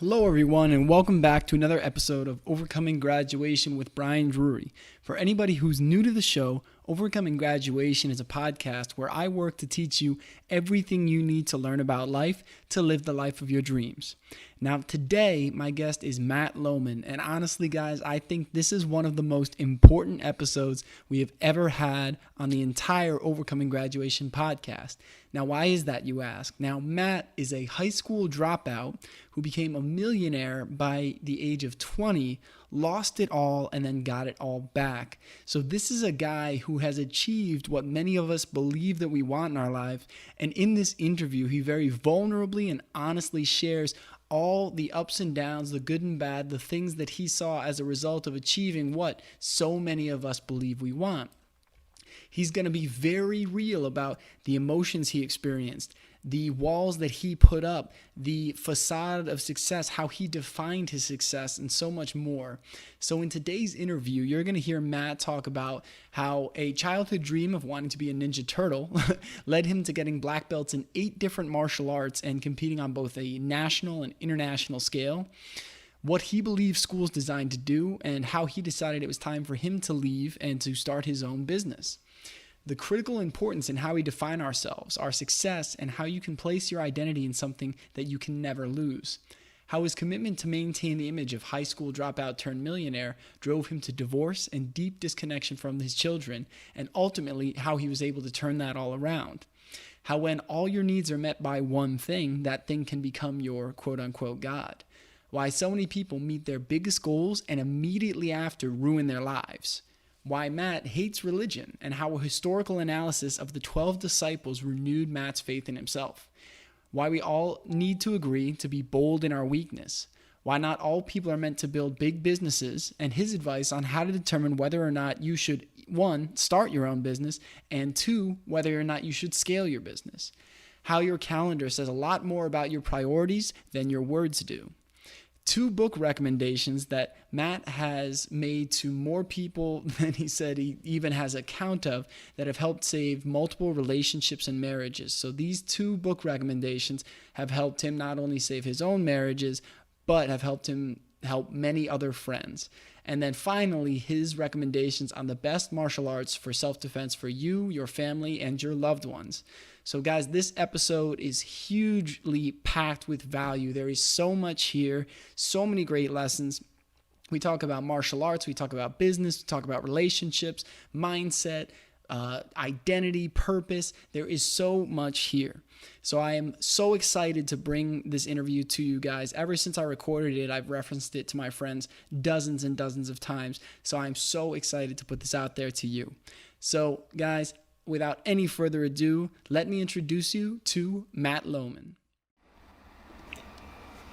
Hello everyone, and welcome back to another episode of Overcoming Graduation with Brian Drury. For anybody who's new to the show, Overcoming Graduation is a podcast where I work to teach you everything you need to learn about life to live the life of your dreams. Now today, my guest is Matt Lowman, and honestly guys, I think this is one of the most important episodes we have ever had on the entire Overcoming Graduation podcast. Now why is that, you ask? Now Matt is a high school dropout who became a millionaire by the age of 20, lost it all, and then got it all back. So this is a guy who has achieved what many of us believe that we want in our life. And in this interview, he very vulnerably and honestly shares all the ups and downs, the good and bad, the things that he saw as a result of achieving what so many of us believe we want. He's going to be very real about the emotions he experienced, the walls that he put up, the facade of success, how he defined his success, and so much more. So in today's interview, you're going to hear Matt talk about how a childhood dream of wanting to be a Ninja Turtle led him to getting black belts in 8 different martial arts and competing on both a national and international scale, what he believes school's designed to do, and how he decided it was time for him to leave and to start his own business. The critical importance in how we define ourselves, our success, and how you can place your identity in something that you can never lose. How his commitment to maintain the image of high school dropout turned millionaire drove him to divorce and deep disconnection from his children, and ultimately how he was able to turn that all around. How when all your needs are met by one thing, that thing can become your quote-unquote God. Why so many people meet their biggest goals and immediately after ruin their lives. Why Matt hates religion, and how a historical analysis of the 12 disciples renewed Matt's faith in himself. Why we all need to agree to be bold in our weakness. Why not all people are meant to build big businesses, and his advice on how to determine whether or not you should, 1, start your own business, and 2, whether or not you should scale your business. How your calendar says a lot more about your priorities than your words do. 2 book recommendations that Matt has made to more people than he said he even has a count of, that have helped save multiple relationships and marriages. So these 2 book recommendations have helped him not only save his own marriages, but have helped him help many other friends. And then finally, his recommendations on the best martial arts for self-defense for you, your family, and your loved ones. So guys, this episode is hugely packed with value. There is so much here, so many great lessons. We talk about martial arts, we talk about business, we talk about relationships, mindset, identity, purpose. There is so much here. So I am so excited to bring this interview to you guys. Ever since I recorded it, I've referenced it to my friends dozens and dozens of times. So I'm so excited to put this out there to you. So guys, without any further ado, let me introduce you to Matt Lowman.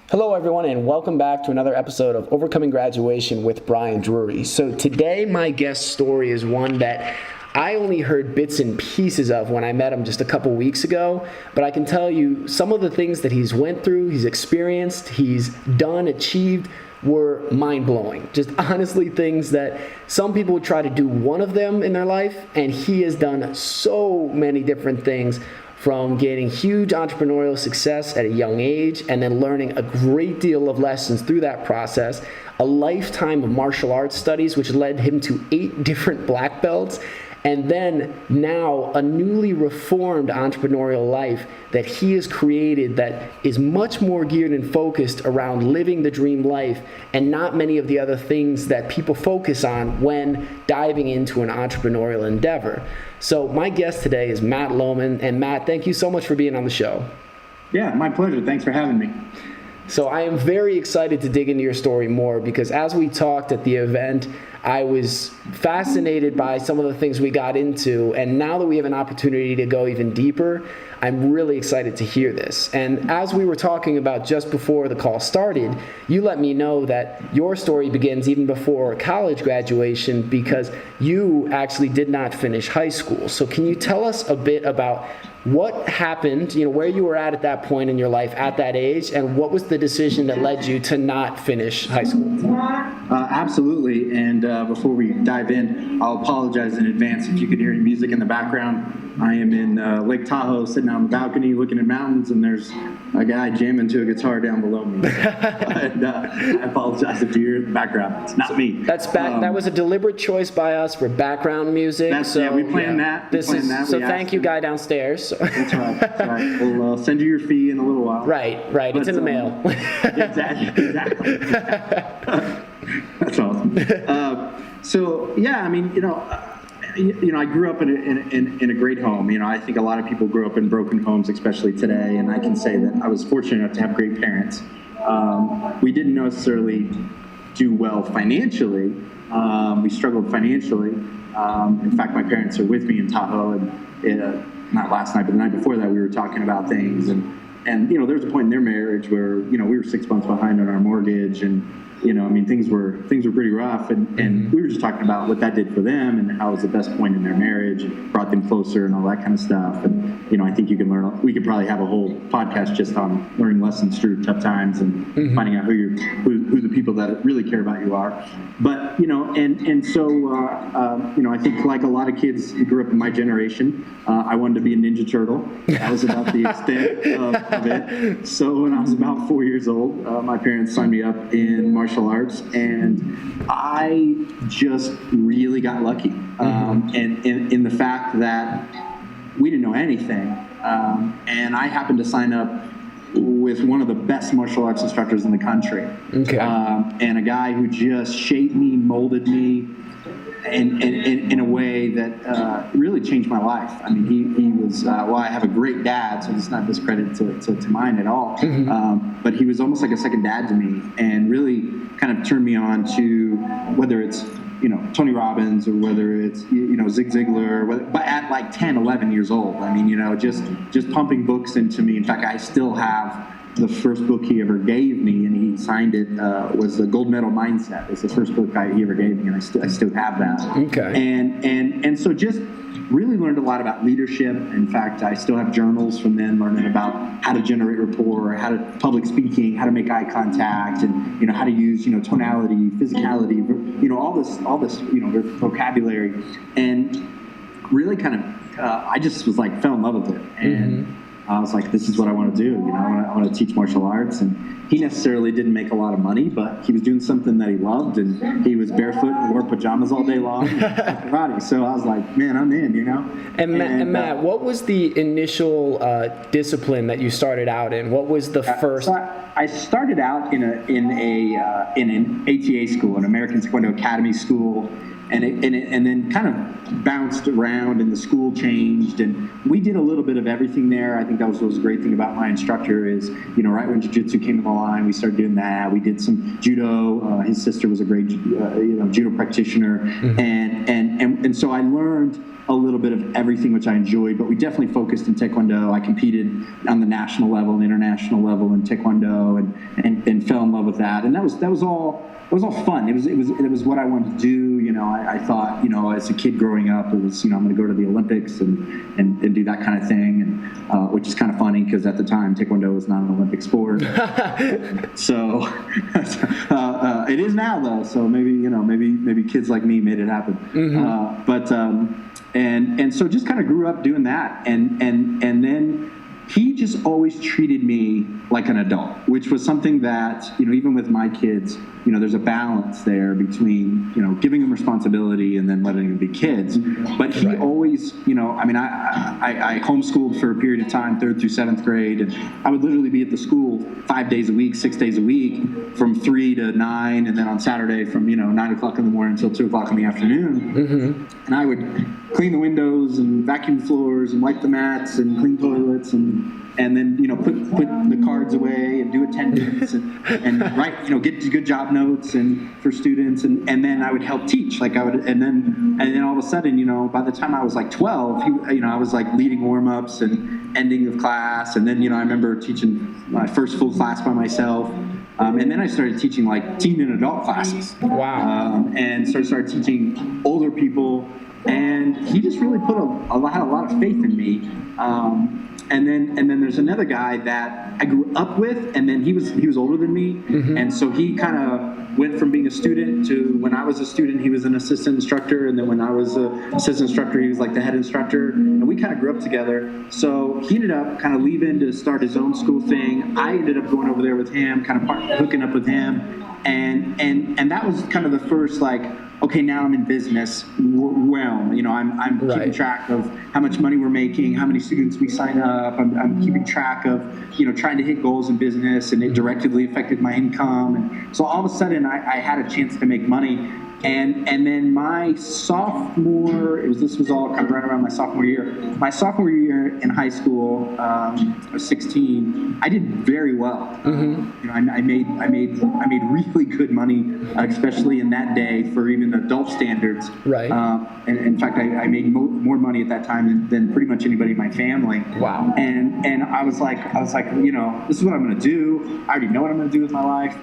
Hello everyone, and welcome back to another episode of Overcoming Graduation with Brian Drury. So today my guest story is one that I only heard bits and pieces of when I met him just a couple weeks ago, but I can tell you some of the things that he's went through, he's experienced, he's done, achieved, were mind-blowing. Just honestly things that some people would try to do one of them in their life, and he has done so many different things, from gaining huge entrepreneurial success at a young age and then learning a great deal of lessons through that process, a lifetime of martial arts studies which led him to 8 different black belts, and then now a newly reformed entrepreneurial life that he has created that is much more geared and focused around living the dream life and not many of the other things that people focus on when diving into an entrepreneurial endeavor. So my guest today is Matt Lowman, and Matt, thank you so much for being on the show. Yeah, my pleasure. Thanks for having me. So I am very excited to dig into your story more because as we talked at the event, I was fascinated by some of the things we got into, and now that we have an opportunity to go even deeper, I'm really excited to hear this. And as we were talking about just before the call started, you let me know that your story begins even before college graduation because you actually did not finish high school. So can you tell us a bit about what happened, where you were at that point in your life at that age, and what was the decision that led you to not finish high school? Absolutely. And before we dive in, I'll apologize in advance if you can hear any music in the background. I am in Lake Tahoe, sitting out on the balcony looking at mountains, and there's a guy jamming to a guitar down below me. And I apologize if you hear the background. It's not me. That was a deliberate choice by us for background music. We planned that. Thank you, guy downstairs. That's right. We'll send you your fee in a little while. Right. But, it's in the mail. Exactly. That's awesome. I grew up in a great home. I think a lot of people grow up in broken homes, especially today, and I can say that I was fortunate enough to have great parents. We didn't necessarily do well financially. We struggled financially. In fact, my parents are with me in Tahoe, and not last night, but the night before that, we were talking about things, and there was a point in their marriage where we were 6 months behind on our mortgage, and things were pretty rough, and we were just talking about what that did for them and how it was the best point in their marriage, and brought them closer and all that kind of stuff. And I think we could probably have a whole podcast just on learning lessons through tough times and finding out who the people that really care about you are. But I think like a lot of kids who grew up in my generation, I wanted to be a Ninja Turtle. That was about the extent of it. So when I was about 4 years old, my parents signed me up in martial arts, and I just really got lucky. And in the fact that we didn't know anything, and I happened to sign up with one of the best martial arts instructors in the country. Okay. And a guy who just shaped me, molded me in a way that really changed my life. I mean, he was, I have a great dad, so it's not discredit to mine at all. But he was almost like a second dad to me, and really kind of turned me on to whether it's, Tony Robbins, or whether it's, Zig Ziglar, but at like 10, 11 years old. I mean, just pumping books into me. In fact, I still have the first book he ever gave me, and he signed it, was the Gold Medal Mindset. It's the first book he ever gave me, and I still have that. Okay. And so just really learned a lot about leadership. In fact, I still have journals from then, learning about how to generate rapport, how to public speaking, how to make eye contact, and how to use tonality, physicality, all this vocabulary, and really kind of I just was like fell in love with it, and I was like, this is what I want to do. I want to teach martial arts. And he necessarily didn't make a lot of money, but he was doing something that he loved, and he was barefoot and wore pajamas all day long. Karate. So I was like, man, I'm in, And Matt, what was the initial discipline that you started out in? What was the first? So I started out in an ATA school, an American Taekwondo Academy school. And then kind of bounced around, and the school changed, and we did a little bit of everything there. I think that was a great thing about my instructor is, right when jiu-jitsu came to the line, we started doing that. We did some judo. His sister was a great, judo practitioner, and so I learned a little bit of everything, which I enjoyed, but we definitely focused in Taekwondo. I competed on the national level and international level in Taekwondo, and fell in love with that. And that was all fun. It was what I wanted to do. I thought, as a kid growing up, it was, I'm going to go to the Olympics and do that kind of thing, and which is kind of funny because at the time Taekwondo was not an Olympic sport. So it is now though. So maybe kids like me made it happen. And so just kind of grew up doing that, and then he just always treated me like an adult, which was something that, even with my kids, there's a balance there between, giving them responsibility and then letting them be kids. But he always, I homeschooled for a period of time, 3rd through 7th grade, and I would literally be at the school 5 days a week, 6 days a week, from 3 to 9, and then on Saturday from, 9 o'clock in the morning until 2 o'clock in the afternoon. And I would clean the windows and vacuum the floors and wipe the mats and clean toilets and then put the cards away and do attendance and write get good job notes and for students, and then I would help teach, and then all of a sudden by the time I was like 12, I was like leading warm-ups and ending of class, and then I remember teaching my first full class by myself. And then I started teaching like teen and adult classes. Wow. And started teaching older people, and he just really put had a lot of faith in me. then there's another guy that I grew up with, and then he was older than me, and so he kind of went from being a student to, when I was a student, he was an assistant instructor, and then when I was an assistant instructor, he was like the head instructor, and we kind of grew up together. So he ended up kind of leaving to start his own school thing. I ended up going over there with him, kind of hooking up with him, and that was kind of the first, like, okay, now I'm in business realm. You know, I'm keeping track of how much money we're making, how many students we sign up. I'm keeping track of, you know, trying to hit goals in business, and it directly affected my income. And so all of a sudden I had a chance to make money. And then my sophomore, this was all kind of right around my sophomore year. My sophomore year in high school, I was 16. I did very well. You know, I made really good money, especially in that day for even adult standards. Right. And in fact, I made more money at that time than pretty much anybody in my family. Wow. And I was like, you know, this is what I'm going to do. I already know what I'm going to do with my life.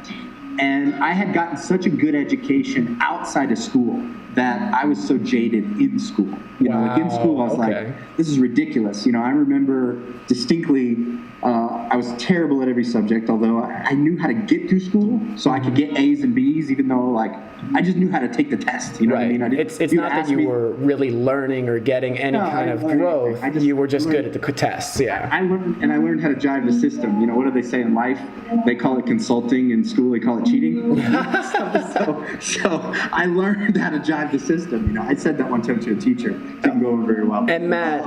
And I had gotten such a good education outside of school that I was so jaded in school. You know, like in school, I was like, this is ridiculous. You know, I remember distinctly, I was terrible at every subject, although I knew how to get through school, so I could get A's and B's, even though, like, I just knew how to take the test. You know what I mean? It's not that you were really learning or getting any kind of growth. You were just good at the tests. Yeah. I learned how to jive the system. You know, what do they say in life? They call it consulting. In school, they call it cheating. so I learned how to jive the system. You know, I said that one time to a teacher. Didn't go over very well. And Matt,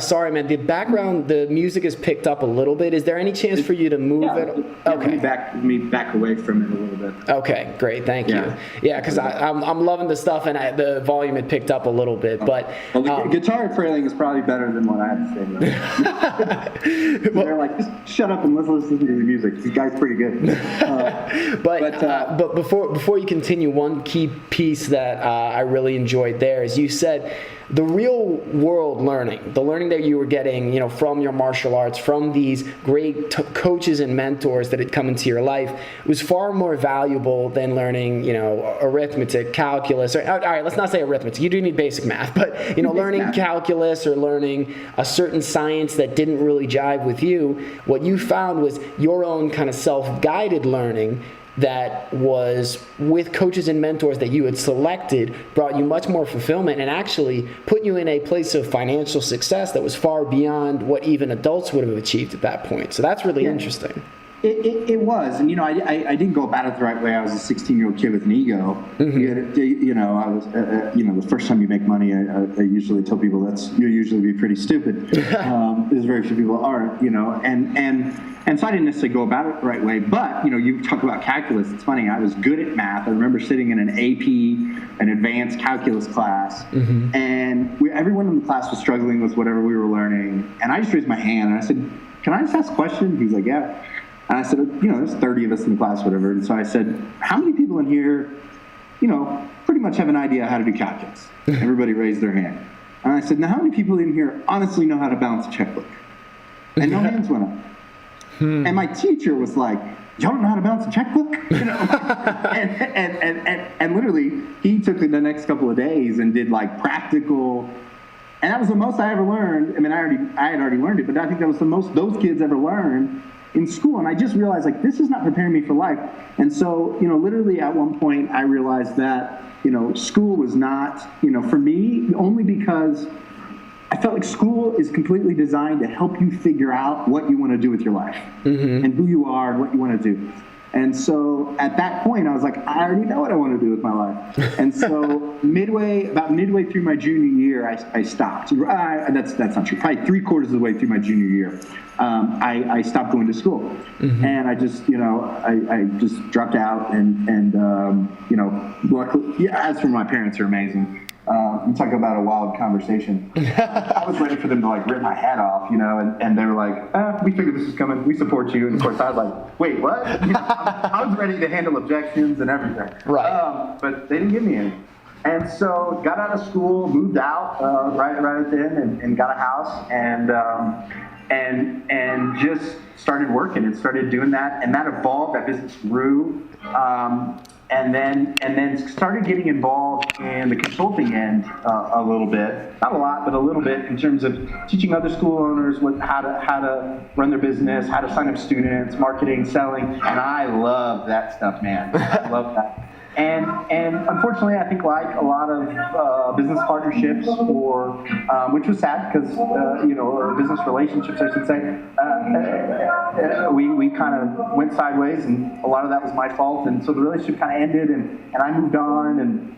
sorry, man. The background, the music is picked up a little bit. Is there any chance for you to move it? Okay. Let me back away from it a little bit. Okay, great. Thank you. Yeah, because I'm loving the stuff, and the volume had picked up a little bit. But the guitar trailing is probably better than what I had to say. They're like, just shut up and let's listen to the music. This guy's pretty good. But before you continue, one key piece that I really enjoyed there is you said the real world learning, the learning that you were getting, you know, from your martial arts, from these great coaches and mentors that had come into your life, was far more valuable than learning, you know, arithmetic, calculus, or all right, let's not say arithmetic. You do need basic math, but, you know, learning calculus or learning a certain science that didn't really jive with you. What you found was your own kind of self-guided learning that was with coaches and mentors that you had selected brought you much more fulfillment and actually put you in a place of financial success that was far beyond what even adults would have achieved at that point. So that's really interesting. It was, and you know, I didn't go about it the right way. I was a 16-year-old kid with an ego. You know, I was, you know, the first time you make money, I usually tell people you'll usually be pretty stupid. There's very few people aren't, you know, and so I didn't necessarily go about it the right way. But you know, you talk about calculus. It's funny. I was good at math. I remember sitting in an AP, an advanced calculus class, and everyone in the class was struggling with whatever we were learning. And I just raised my hand and I said, "Can I just ask a question?" He's like, "Yeah." And I said, you know, there's 30 of us in the class, whatever. And so I said, how many people in here, you know, pretty much have an idea how to do calculus? Everybody raised their hand. And I said, now how many people in here honestly know how to balance a checkbook? And no hands went up. And my teacher was like, y'all don't know how to balance a checkbook? You know? and literally, he took the next couple of days and did like practical. And that was the most I ever learned. I mean, I had already learned it, but I think that was the most those kids ever learned in school. And I just realized, like, this is not preparing me for life. And so, you know, literally at one point I realized that, you know, school was not, you know, for me, only because I felt like school is completely designed to help you figure out what you want to do with your life and who you are and what you want to do. And so at that point, I was like, I already know what I want to do with my life. And so about midway through my junior year, I stopped. That's not true. Probably 3/4 of the way through my junior year, I stopped going to school. And I just, you know, I just dropped out and you know, luckily, as for my parents, are amazing. You talk about a wild conversation. I was ready for them to like rip my head off, you know, and they were like, we figured this is coming. We support you. And of course I was like, wait, what? You know, I was ready to handle objections and everything. Right. But they didn't give me any. And so got out of school, moved out right at the end and got a house and just started working and started doing that. And that evolved, that business grew. then started getting involved in the consulting end a little bit, not a lot, but a little bit, in terms of teaching other school owners how to run their business, how to sign up students, marketing, selling, and I love that stuff, man. I love that. And unfortunately, I think like a lot of business partnerships, or which was sad because or business relationships, I should say, we kind of went sideways, and a lot of that was my fault. And so the relationship kind of ended, and I moved on, and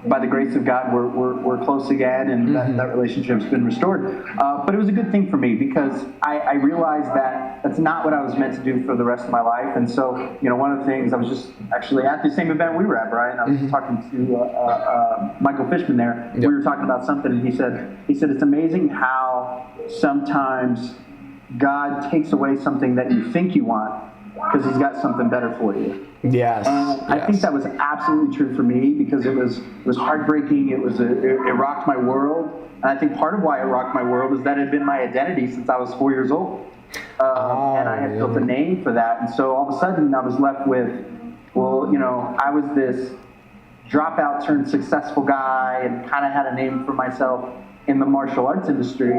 by the grace of God, we're close again, and that relationship's been restored. But it was a good thing for me because I realized that that's not what I was meant to do for the rest of my life. And so, one of the things, I was just actually at the same event we were at, Brian. I was talking to Michael Fishman there. Yep. We were talking about something, and he said it's amazing how sometimes God takes away something that you think you want because he's got something better for you. Yes. I think that was absolutely true for me because it was heartbreaking. It rocked my world. And I think part of why it rocked my world is that it had been my identity since I was 4 years old. And I had built a name for that. And so all of a sudden I was left with, I was this dropout turned successful guy and kind of had a name for myself in the martial arts industry.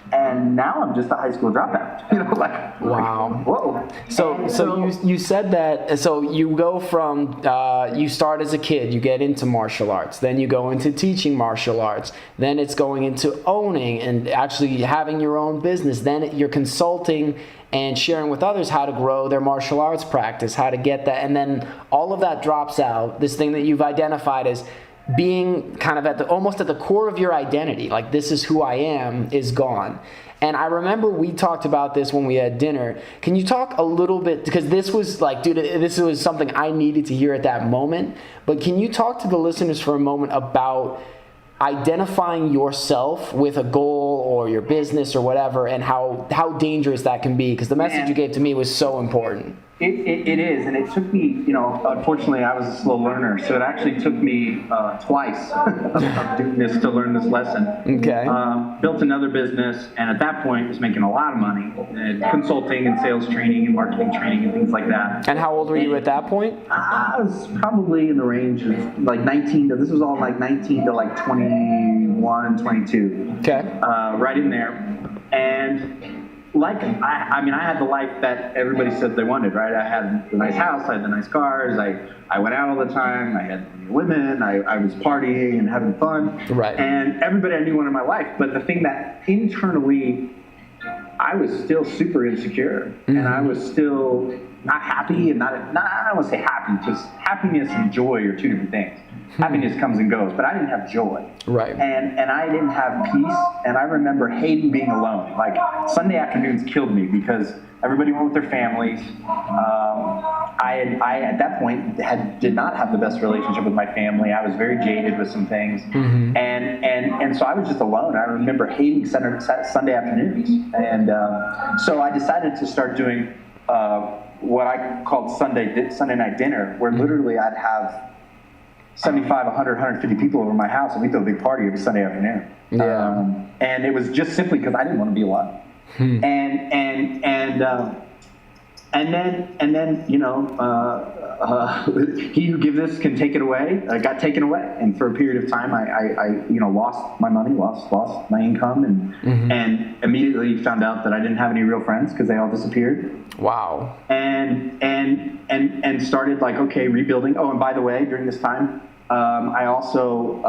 And now I'm just a high school dropout. Wow. Whoa. So you said that. So you go from you start as a kid, you get into martial arts, then you go into teaching martial arts, then it's going into owning and actually having your own business. Then you're consulting and sharing with others how to grow their martial arts practice, how to get that, and then all of that drops out. This thing that you've identified as being kind of almost at the core of your identity, like this is who I am, is gone. And I remember we talked about this when we had dinner. Can you talk a little bit, because this was like, dude, this was something I needed to hear at that moment, but can you talk to the listeners for a moment about identifying yourself with a goal or your business or whatever, and how dangerous that can be? Because the message you gave to me was so important. It is, and it took me, unfortunately I was a slow learner, so it actually took me twice of doing this to learn this lesson. Okay. Built another business, and at that point was making a lot of money, consulting and sales training and marketing training and things like that. And how old were you at that point? I was probably in the range of like 19 to, this was all like 19 to like 21, 22. Okay. Right in there. And I had the life that everybody said they wanted, right? I had the nice house, I had the nice cars, I went out all the time, I had women, I was partying and having fun. Right. And everybody I knew wanted my life. But the thing that internally, I was still super insecure, and I was still not happy, and I don't want to say happy, because happiness and joy are two different things. Happiness comes and goes, but I didn't have joy. Right. And I didn't have peace, and I remember hating being alone. Like, Sunday afternoons killed me because everybody went with their families. I at that point did not have the best relationship with my family. I was very jaded with some things. And so I was just alone. I remember hating Sunday afternoons. And so I decided to start doing what I called Sunday night dinner, where literally I'd have 75, 100, 150 people over my house, and we throw a big party every Sunday afternoon. Yeah. And it was just simply because I didn't want to be alone. And then he who gives can take it away. Got taken away, and for a period of time, I lost my money, lost my income, and immediately found out that I didn't have any real friends because they all disappeared. Wow. And started rebuilding. Oh, and by the way, during this time, I also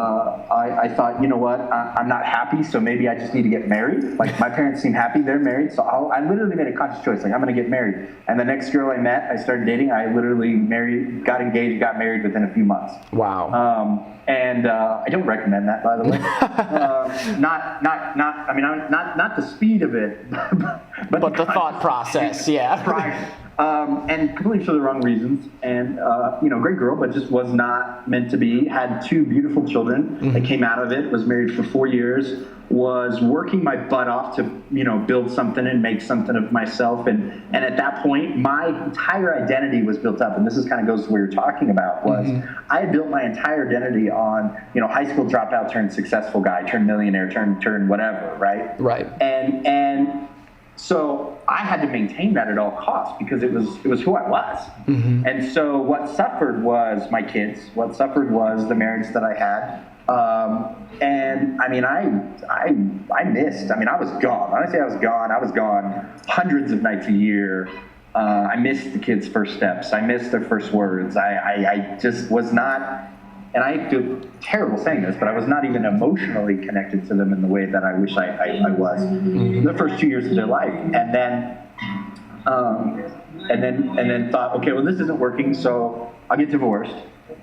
I thought, you know what, I'm not happy, so maybe I just need to get married. Like, my parents seem happy, they're married, so I literally made a conscious choice, like, I'm going to get married. And the next girl I met, I started dating, I literally got engaged, got married within a few months. Wow. And I don't recommend that, by the way. Not the speed of it, but the thought process, yeah. Prior. And completely for the wrong reasons. And, great girl, but just was not meant to be. Had two beautiful children that came out of it, was married for 4 years, was working my butt off to, build something and make something of myself. And at that point, my entire identity was built up. And this kind of goes to what you're talking about, was I had built my entire identity on, high school dropout turned successful guy, turned millionaire, turned whatever, right? Right. And So I had to maintain that at all costs because it was who I was. Mm-hmm. And so what suffered was my kids. What suffered was the marriage that I had. And I mean, I missed. I mean, I was gone. When I say I was gone hundreds of nights a year. I missed the kids' first steps. I missed their first words. I just was not. And I feel terrible saying this, but I was not even emotionally connected to them in the way that I wish I was the first 2 years of their life. And then thought, okay, well, this isn't working, so I'll get divorced.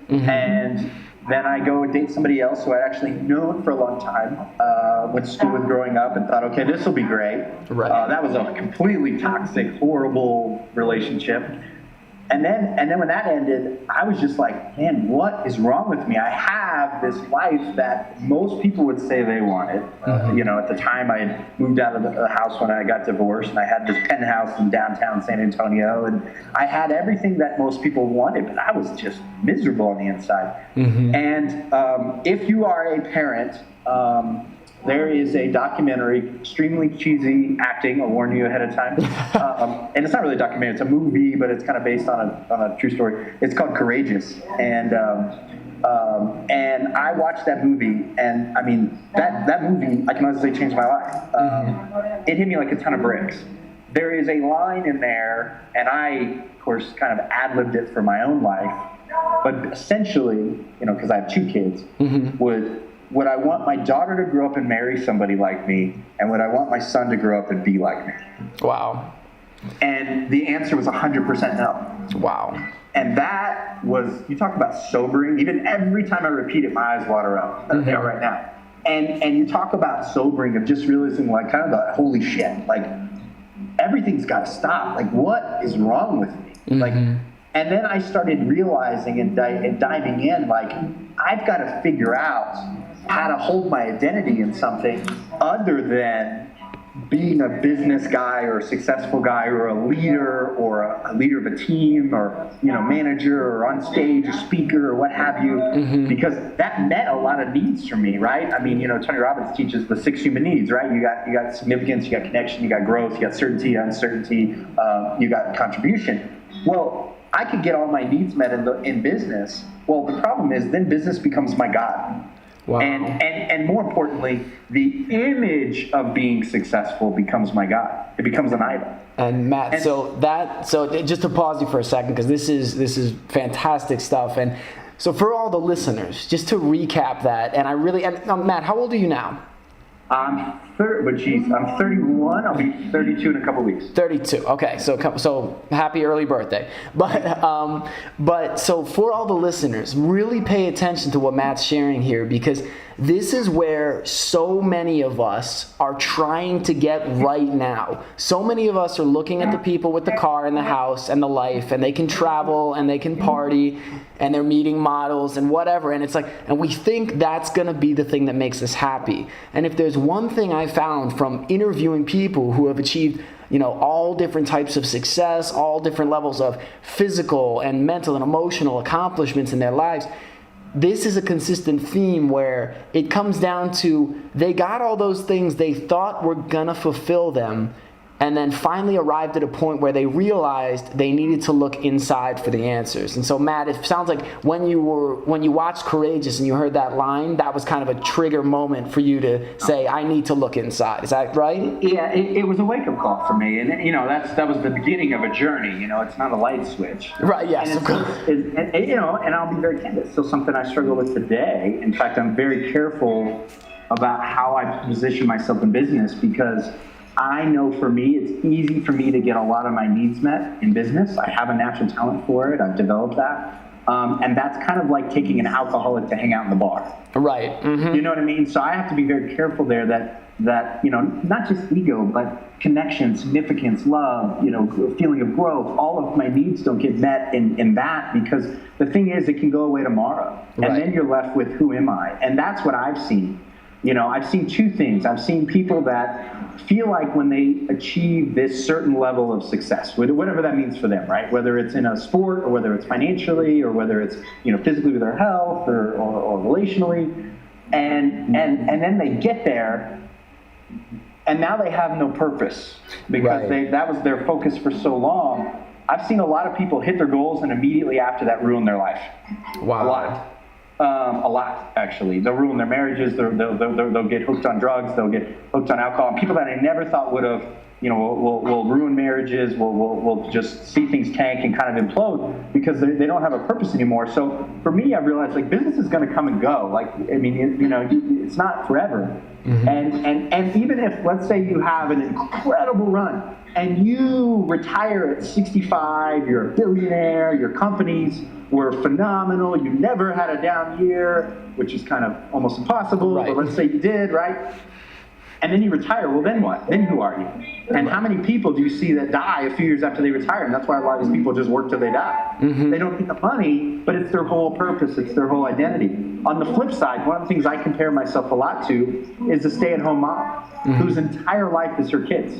Mm-hmm. And then I go and date somebody else who I actually known for a long time, went to school with growing up, and thought, okay, this will be great. Right. That was a completely toxic, horrible relationship. And then when that ended, I was just like, man, what is wrong with me? I have this life that most people would say they wanted. At the time I had moved out of the house when I got divorced, and I had this penthouse in downtown San Antonio, and I had everything that most people wanted, but I was just miserable on the inside. Mm-hmm. And if you are a parent, there is a documentary, extremely cheesy acting, I'll warn you ahead of time. And it's not really a documentary, it's a movie, but it's kind of based on a true story. It's called Courageous. And I watched that movie, and I mean, that movie, I can honestly say, changed my life. It hit me like a ton of bricks. There is a line in there, and I, of course, kind of ad-libbed it for my own life, but essentially, because I have 2 kids, would I want my daughter to grow up and marry somebody like me, and would I want my son to grow up and be like me? Wow. And the answer was 100% no. Wow. And that was, you talk about sobering, even every time I repeat it, my eyes water up. They are right now. And you talk about sobering of just realizing, like, kind of the holy shit, like, everything's got to stop. Like, what is wrong with me? Mm-hmm. Like, and then I started realizing and diving in, like, I've got to figure out how to hold my identity in something other than being a business guy or a successful guy or a leader of a team or manager or on stage or speaker or what have you, because that met a lot of needs for me, right? I mean, Tony Robbins teaches the 6 human needs, right? You got significance, you got connection, you got growth, you got certainty, uncertainty, you got contribution. Well, I could get all my needs met in business. Well, the problem is then business becomes my God. Wow. And more importantly, the image of being successful becomes my God. It becomes an idol. And Matt, so just to pause you for a second, because this is fantastic stuff. And so for all the listeners, just to recap that, and Matt, how old are you now? I'm 31. I'll be 32 in a couple weeks. 32. Okay, so happy early birthday. But so for all the listeners, really pay attention to what Matt's sharing here, because this is where so many of us are trying to get right now. So many of us are looking at the people with the car and the house and the life, and they can travel and they can party and they're meeting models and whatever. And it's like, and we think that's going to be the thing that makes us happy. And if there's one thing I found from interviewing people who have achieved all different types of success, all different levels of physical and mental and emotional accomplishments in their lives, this is a consistent theme where it comes down to they got all those things they thought were going to fulfill them, and then finally arrived at a point where they realized they needed to look inside for the answers. And so, Matt, it sounds like when you watched Courageous and you heard that line, that was kind of a trigger moment for you to say, I need to look inside. Is that right? Yeah, it was a wake-up call for me. And, that was the beginning of a journey. It's not a light switch. Right, yes. And I'll be very candid. It's still something I struggle with today. In fact, I'm very careful about how I position myself in business, because I know for me, it's easy for me to get a lot of my needs met in business. I have a natural talent for it. I've developed that. And that's kind of like taking an alcoholic to hang out in the bar. Right. Mm-hmm. You know what I mean? So I have to be very careful there that not just ego, but connection, significance, love, feeling of growth. All of my needs don't get met in that, because the thing is, it can go away tomorrow. Right. And then you're left with, who am I? And that's what I've seen. I've seen 2 things. I've seen people that feel like when they achieve this certain level of success, whatever that means for them, right? Whether it's in a sport, or whether it's financially, or whether it's physically with their health, or relationally, and then they get there, and now they have no purpose because that was their focus for so long. I've seen a lot of people hit their goals and immediately after that ruin their life. Wow. A lot, actually. They'll ruin their marriages. They'll get hooked on drugs. They'll get hooked on alcohol. And people that I never thought would have, will ruin marriages. Will just see things tank and kind of implode because they don't have a purpose anymore. So for me, I realized like business is going to come and go. Like, I mean, it's not forever. Mm-hmm. And even if, let's say you have an incredible run and you retire at 65, you're a billionaire, your companies were phenomenal, you never had a down year, which is kind of almost impossible, but let's say you did, right? And then you retire, well then what? Then who are you? And how many people do you see that die a few years after they retire? And that's why a lot of these people just work till they die. Mm-hmm. They don't get the money, but it's their whole purpose, it's their whole identity. On the flip side, one of the things I compare myself a lot to is a stay-at-home mom whose entire life is her kids.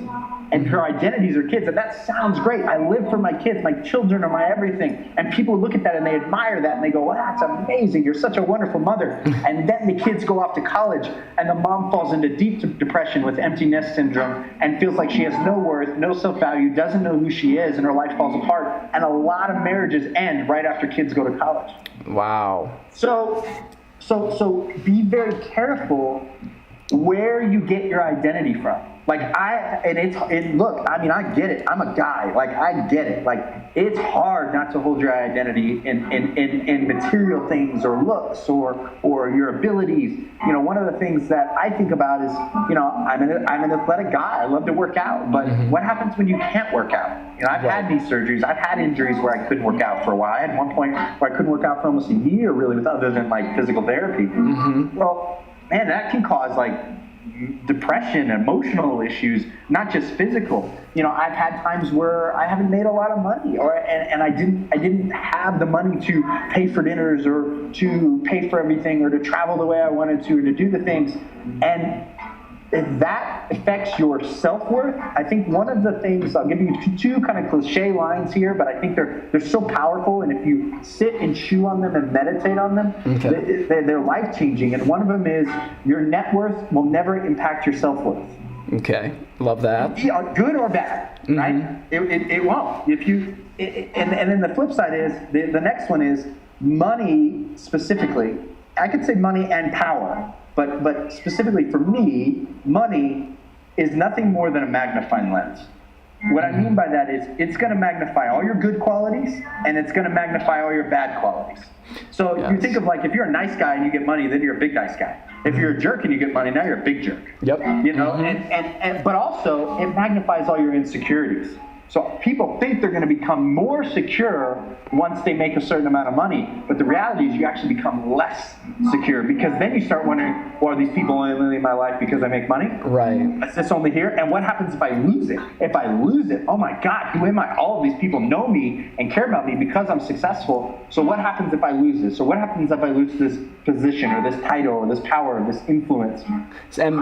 And her identity is her kids. And that sounds great. I live for my kids. My children are my everything. And people look at that and they admire that and they go, wow, that's amazing. You're such a wonderful mother. And then the kids go off to college and the mom falls into deep depression with empty nest syndrome and feels like she has no worth, no self-value, doesn't know who she is, and her life falls apart. And a lot of marriages end right after kids go to college. Wow. So be very careful where you get your identity from. Like look, I mean, I get it. I'm a guy. Like, I get it. Like, it's hard not to hold your identity in material things or looks or your abilities. One of the things that I think about is, I'm an athletic guy. I love to work out. But what happens when you can't work out? I've had knee surgeries. I've had injuries where I couldn't work out for a while. I had one point where I couldn't work out for almost a year, really, other than like physical therapy. Mm-hmm. Well, man, that can cause like depression, emotional issues, not just physical. I've had times where I haven't made a lot of money, and I didn't have the money to pay for dinners or to pay for everything or to travel the way I wanted to or to do the things. And if that affects your self-worth, I think one of the things, I'll give you two kind of cliche lines here, but I think they're so powerful, and if you sit and chew on them and meditate on them, they're life-changing. And one of them is your net worth will never impact your self-worth. Okay, love that. Good or bad, right? It won't. And then the flip side is, the next one is money specifically. I could say money and power. But specifically for me, money is nothing more than a magnifying lens. What I mean by that is it's going to magnify all your good qualities and it's going to magnify all your bad qualities. So you think of like, if you're a nice guy and you get money, then you're a big nice guy. If you're a jerk and you get money, now you're a big jerk. Yep. But also it magnifies all your insecurities. So people think they're going to become more secure once they make a certain amount of money. But the reality is you actually become less secure because then you start wondering, well, are these people only in my life because I make money? Right. Is this only here? And what happens if I lose it? If I lose it, oh my God, who am I? All of these people know me and care about me because I'm successful. So what happens if I lose this? So what happens if I lose this position or this title or this power or this influence? And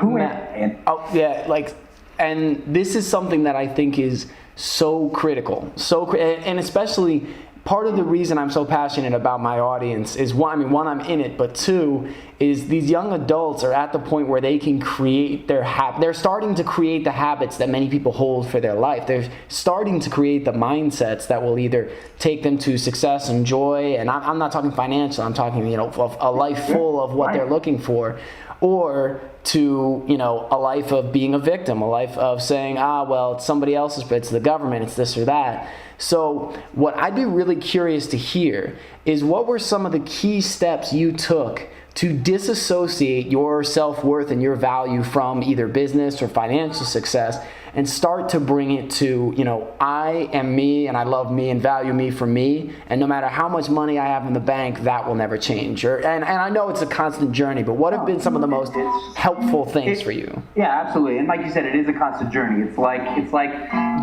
and this is something that I think is so critical, and especially part of the reason I'm so passionate about my audience is one, I'm in it, but two is these young adults are at the point where they can create they're starting to create the habits that many people hold for their life. They're starting to create the mindsets that will either take them to success and joy, and I'm not talking financial, I'm talking, of a life full of what they're looking for, or to, a life of being a victim, a life of saying, well, it's somebody else's, but it's the government, it's this or that. So what I'd be really curious to hear is what were some of the key steps you took to disassociate your self-worth and your value from either business or financial success and start to bring it to, I am me and I love me and value me for me, and no matter how much money I have in the bank, that will never change. And I know it's a constant journey, but what have been some of the most helpful things for you? Yeah, absolutely. And like you said, it is a constant journey. It's like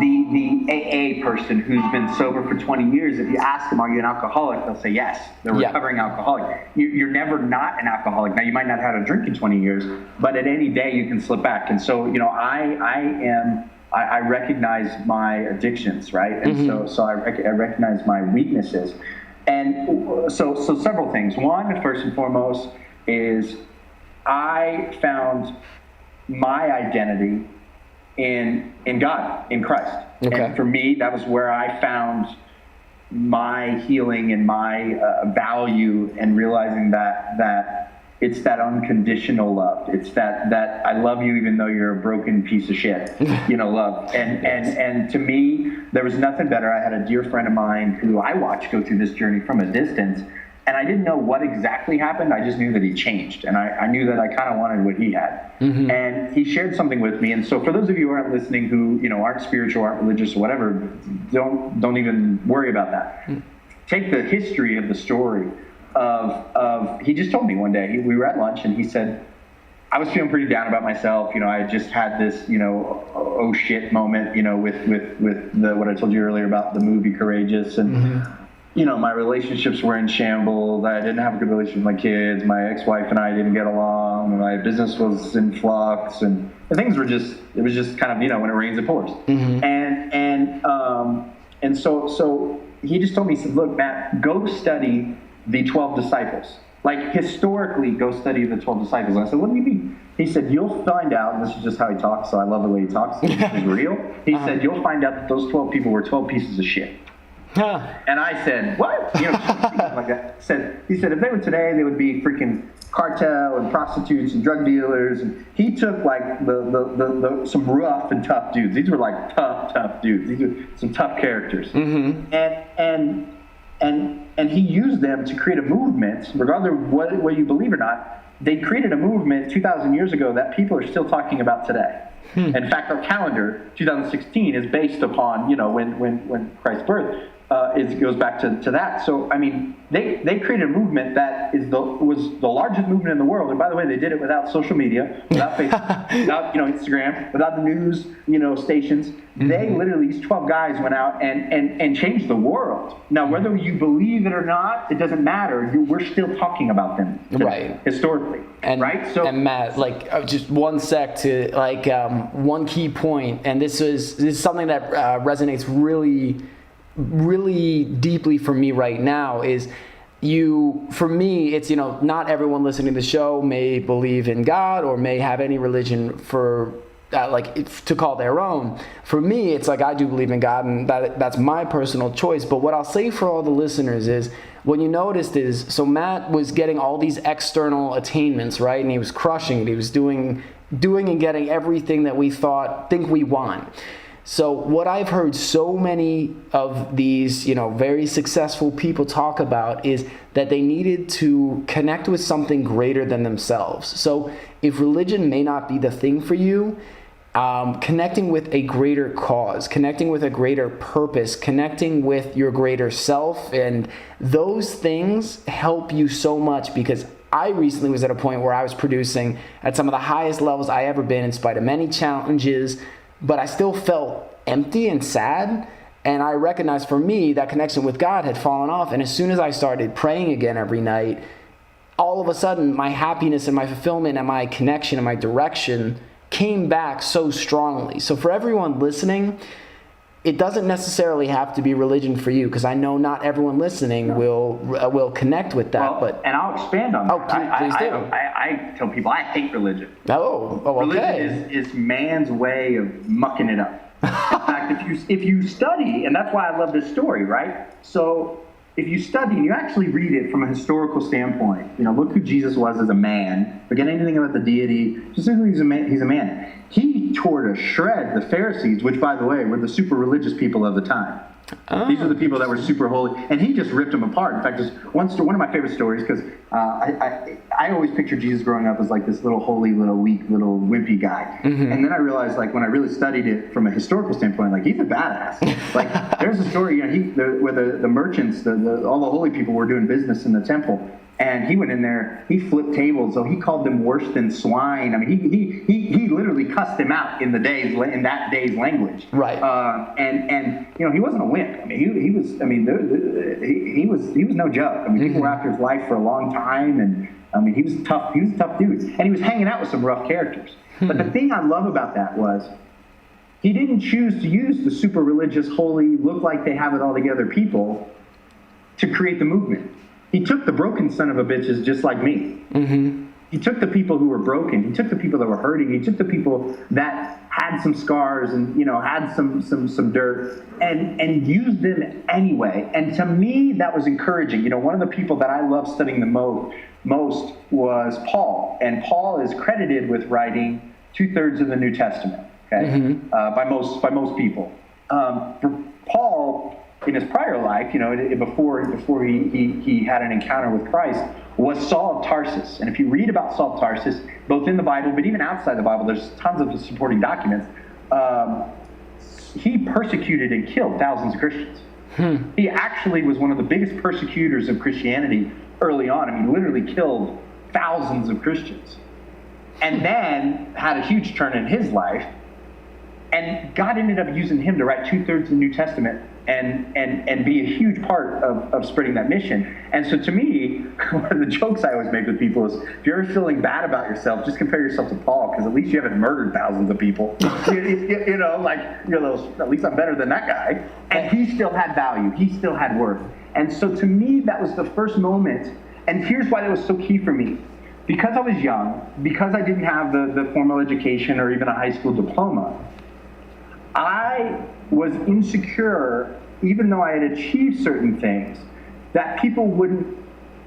the AA person who's been sober for 20 years. If you ask them, are you an alcoholic? They'll say yes. They're recovering alcoholic. You're never not an alcoholic. Now, you might not have had a drink in 20 years, but at any day you can slip back. And so, I recognize my addictions, right? And so I recognize my weaknesses. And so several things. One, first and foremost, is I found my identity in God, in Christ. Okay. And for me, that was where I found my healing and my value, and realizing that it's that unconditional love. It's that I love you even though you're a broken piece of shit, love. And to me, there was nothing better. I had a dear friend of mine who I watched go through this journey from a distance, and I didn't know what exactly happened. I just knew that he changed, and I knew that I kind of wanted what he had. Mm-hmm. And he shared something with me. And so for those of you who aren't listening, who aren't spiritual, aren't religious, or whatever, don't even worry about that. Mm-hmm. Take the history of the story of he just told me one day, we were at lunch, and he said, I was feeling pretty down about myself. I had just had this, oh shit moment, with what I told you earlier about the movie Courageous, and mm-hmm. My relationships were in shambles. I didn't have a good relationship with my kids. My ex-wife and I didn't get along. My business was in flux, and things were it was just kind of, when it rains, it pours. Mm-hmm. And so he just told me, he said, look, Matt, go study the 12 disciples. Like, historically, go study the 12 disciples. And I said, what do you mean? He said, you'll find out, and this is just how he talks, so I love the way he talks. It's real. He said, you'll find out that those 12 people were 12 pieces of shit. Huh. And I said, what? Like that. He said, if they were today, they would be freaking cartel and prostitutes and drug dealers. And he took like the some rough and tough dudes. These were like tough dudes. These were some tough characters. Mm-hmm. And he used them to create a movement, regardless of what you believe or not. They created a movement 2,000 years ago that people are still talking about today. In fact, our calendar, 2016, is based upon, when Christ's birth. It goes back to that. So, I mean, they created a movement that was the largest movement in the world. And by the way, they did it without social media, without Facebook, without Instagram, without the news stations. Mm-hmm. They literally, these 12 guys went out and changed the world. Now, whether you believe it or not, it doesn't matter. We're still talking about them right historically. Right? So, and Matt, just one sec to one key point, and this is something that resonates really deeply for me right now is for me, it's, not everyone listening to the show may believe in God or may have any religion for to call their own. For me, it's like I do believe in God, and that's my personal choice. But what I'll say for all the listeners is, what you noticed is, so Matt was getting all these external attainments, right? And he was crushing it. He was doing and getting everything that we think we want. So what I've heard so many of these, very successful people talk about is that they needed to connect with something greater than themselves. So if religion may not be the thing for you, connecting with a greater cause, connecting with a greater purpose, connecting with your greater self, and those things help you so much, because I recently was at a point where I was producing at some of the highest levels I ever been in spite of many challenges, but I still felt empty and sad. And I recognized for me that connection with God had fallen off. And as soon as I started praying again every night, all of a sudden my happiness and my fulfillment and my connection and my direction came back so strongly. So for everyone listening, it doesn't necessarily have to be religion for you, because I know not everyone listening will connect with that. And I'll expand on that. Oh, please do. I tell people I hate religion. Oh, okay. Religion is man's way of mucking it up. In fact, if you study, and that's why I love this story, right? So if you study and you actually read it from a historical standpoint, look who Jesus was as a man. Forget anything about the deity. Just think he's a man. He tore to shred the Pharisees, which, by the way, were the super religious people of the time. Oh. These are the people that were super holy, and he just ripped them apart. In fact, there's one of my favorite stories, because I always pictured Jesus growing up as like this little holy, little weak, little wimpy guy. Mm-hmm. And then I realized, when I really studied it from a historical standpoint, he's a badass. There's a story, where the merchants, all the holy people were doing business in the temple. And he went in there, he flipped tables, so he called them worse than swine. I mean, he literally cussed them out in that day's language. Right. And he wasn't a wimp. I mean, he was no joke. I mean, people were after his life for a long time, and I mean, he was tough. He was a tough dude, and he was hanging out with some rough characters. But the thing I love about that was, he didn't choose to use the super religious, holy, look like they have it all together people to create the movement. He took the broken son of a bitches just like me. Mm-hmm. He took the people who were broken. He took the people that were hurting. He took the people that had some scars and, had some dirt and used them anyway. And to me, that was encouraging. One of the people that I love studying the most was Paul. And Paul is credited with writing 2/3 of the New Testament, okay? By most people. For Paul, in his prior life, before he had an encounter with Christ, was Saul of Tarsus. And if you read about Saul of Tarsus, both in the Bible, but even outside the Bible, there's tons of supporting documents. He persecuted and killed thousands of Christians. He actually was one of the biggest persecutors of Christianity early on. I mean, literally killed thousands of Christians. And then had a huge turn in his life. And God ended up using him to write 2/3 of the New Testament and be a huge part of spreading that mission. And so to me, one of the jokes I always make with people is, if you're ever feeling bad about yourself, just compare yourself to Paul, because at least you haven't murdered thousands of people. At least I'm better than that guy. And he still had value. He still had worth. And so to me, that was the first moment. And here's why that was so key for me. Because I was young, because I didn't have the formal education or even a high school diploma, I was insecure, even though I had achieved certain things, that people wouldn't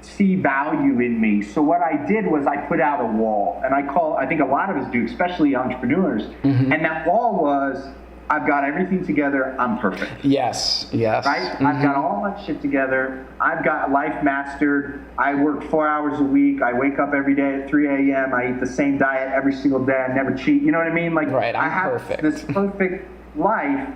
see value in me. So what I did was I put out a wall, and I think a lot of us do, especially entrepreneurs, and that wall was, I've got everything together, I'm perfect. Yes. Right? I've got all my shit together, I've got life mastered, I work 4 hours a week, I wake up every day at 3 a.m., I eat the same diet every single day, I never cheat, you know what I mean? Like, right, I have perfect. This perfect life,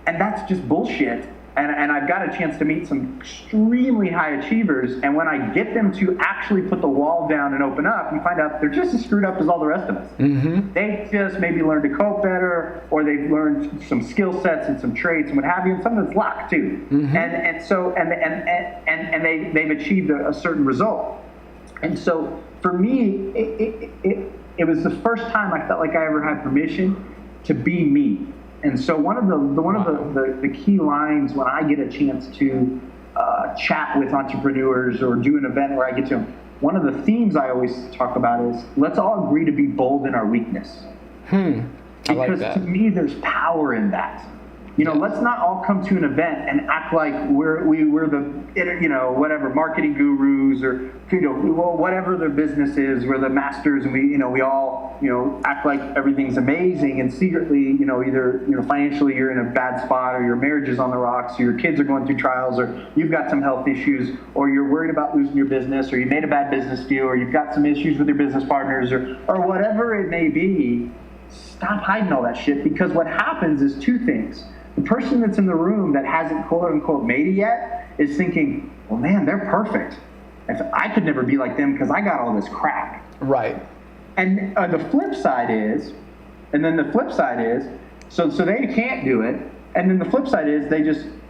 and that's just bullshit. And I've got a chance to meet some extremely high achievers, and when I get them to actually put the wall down and open up, you find out they're just as screwed up as all the rest of us. They just maybe learned to cope better, or they've learned some skill sets and some traits and what have you, and some of it's luck too. And so they've achieved a certain result. And so for me, it was the first time I felt like I ever had permission to be me. And so one of the key lines when I get a chance to chat with entrepreneurs or do an event where I get to them, one of the themes I always talk about is, let's all agree to be bold in our weekness. Because to me, there's power in that. Let's not all come to an event and act like we're the, whatever, marketing gurus or, whatever their business is, we're the masters, and we all, act like everything's amazing, and secretly, either, financially you're in a bad spot, or your marriage is on the rocks, or your kids are going through trials, or you've got some health issues, or you're worried about losing your business, or you made a bad business deal, or you've got some issues with your business partners, or whatever it may be. Stop hiding all that shit, because what happens is two things. The person that's in the room that hasn't quote unquote made it yet is thinking, well, man, they're perfect. I could never be like them because I got all this crap. Right. And the flip side is, so they can't do it. And then the flip side is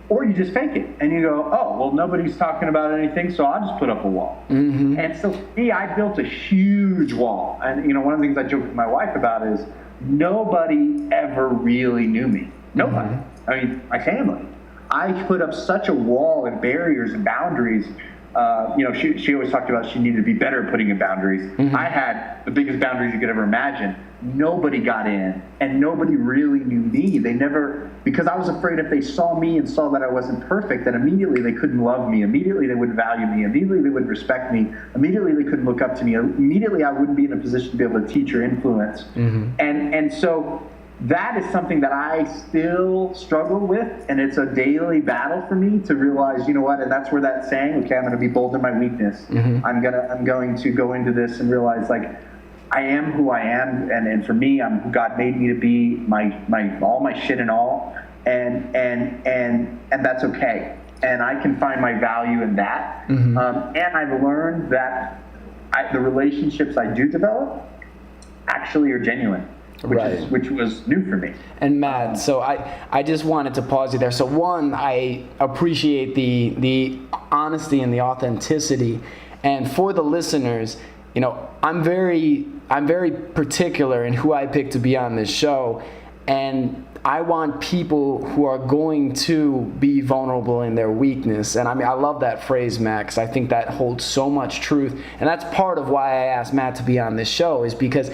or you just fake it. And you go, oh, well, nobody's talking about anything, so I'll just put up a wall. And so for me, I built a huge wall. And, one of the things I joke with my wife about is nobody ever really knew me. Nobody. I mean, my family. I put up such a wall and barriers and boundaries. She always talked about she needed to be better at putting in boundaries. I had the biggest boundaries you could ever imagine. Nobody got in, and nobody really knew me. They never, because I was afraid if they saw me and saw that I wasn't perfect, that immediately they couldn't love me. Immediately they wouldn't value me. Immediately they wouldn't respect me. Immediately they couldn't look up to me. Immediately I wouldn't be in a position to be able to teach or influence. And so that is something that I still struggle with, and it's a daily battle for me to realize, and that's where that saying, okay, I'm going to be bold in my weakness. I'm going to go into this and realize, like, I am who I am, and for me, I'm who God made me to be, my all my shit and all, and that's okay, and I can find my value in that. And I've learned that the relationships I do develop actually are genuine. Which was new for me. And Matt, so I just wanted to pause you there. So one, I appreciate the honesty and the authenticity. And for the listeners, I'm very particular in who I pick to be on this show. And I want people who are going to be vulnerable in their weakness. And I love that phrase, Matt, because I think that holds so much truth. And that's part of why I asked Matt to be on this show, is because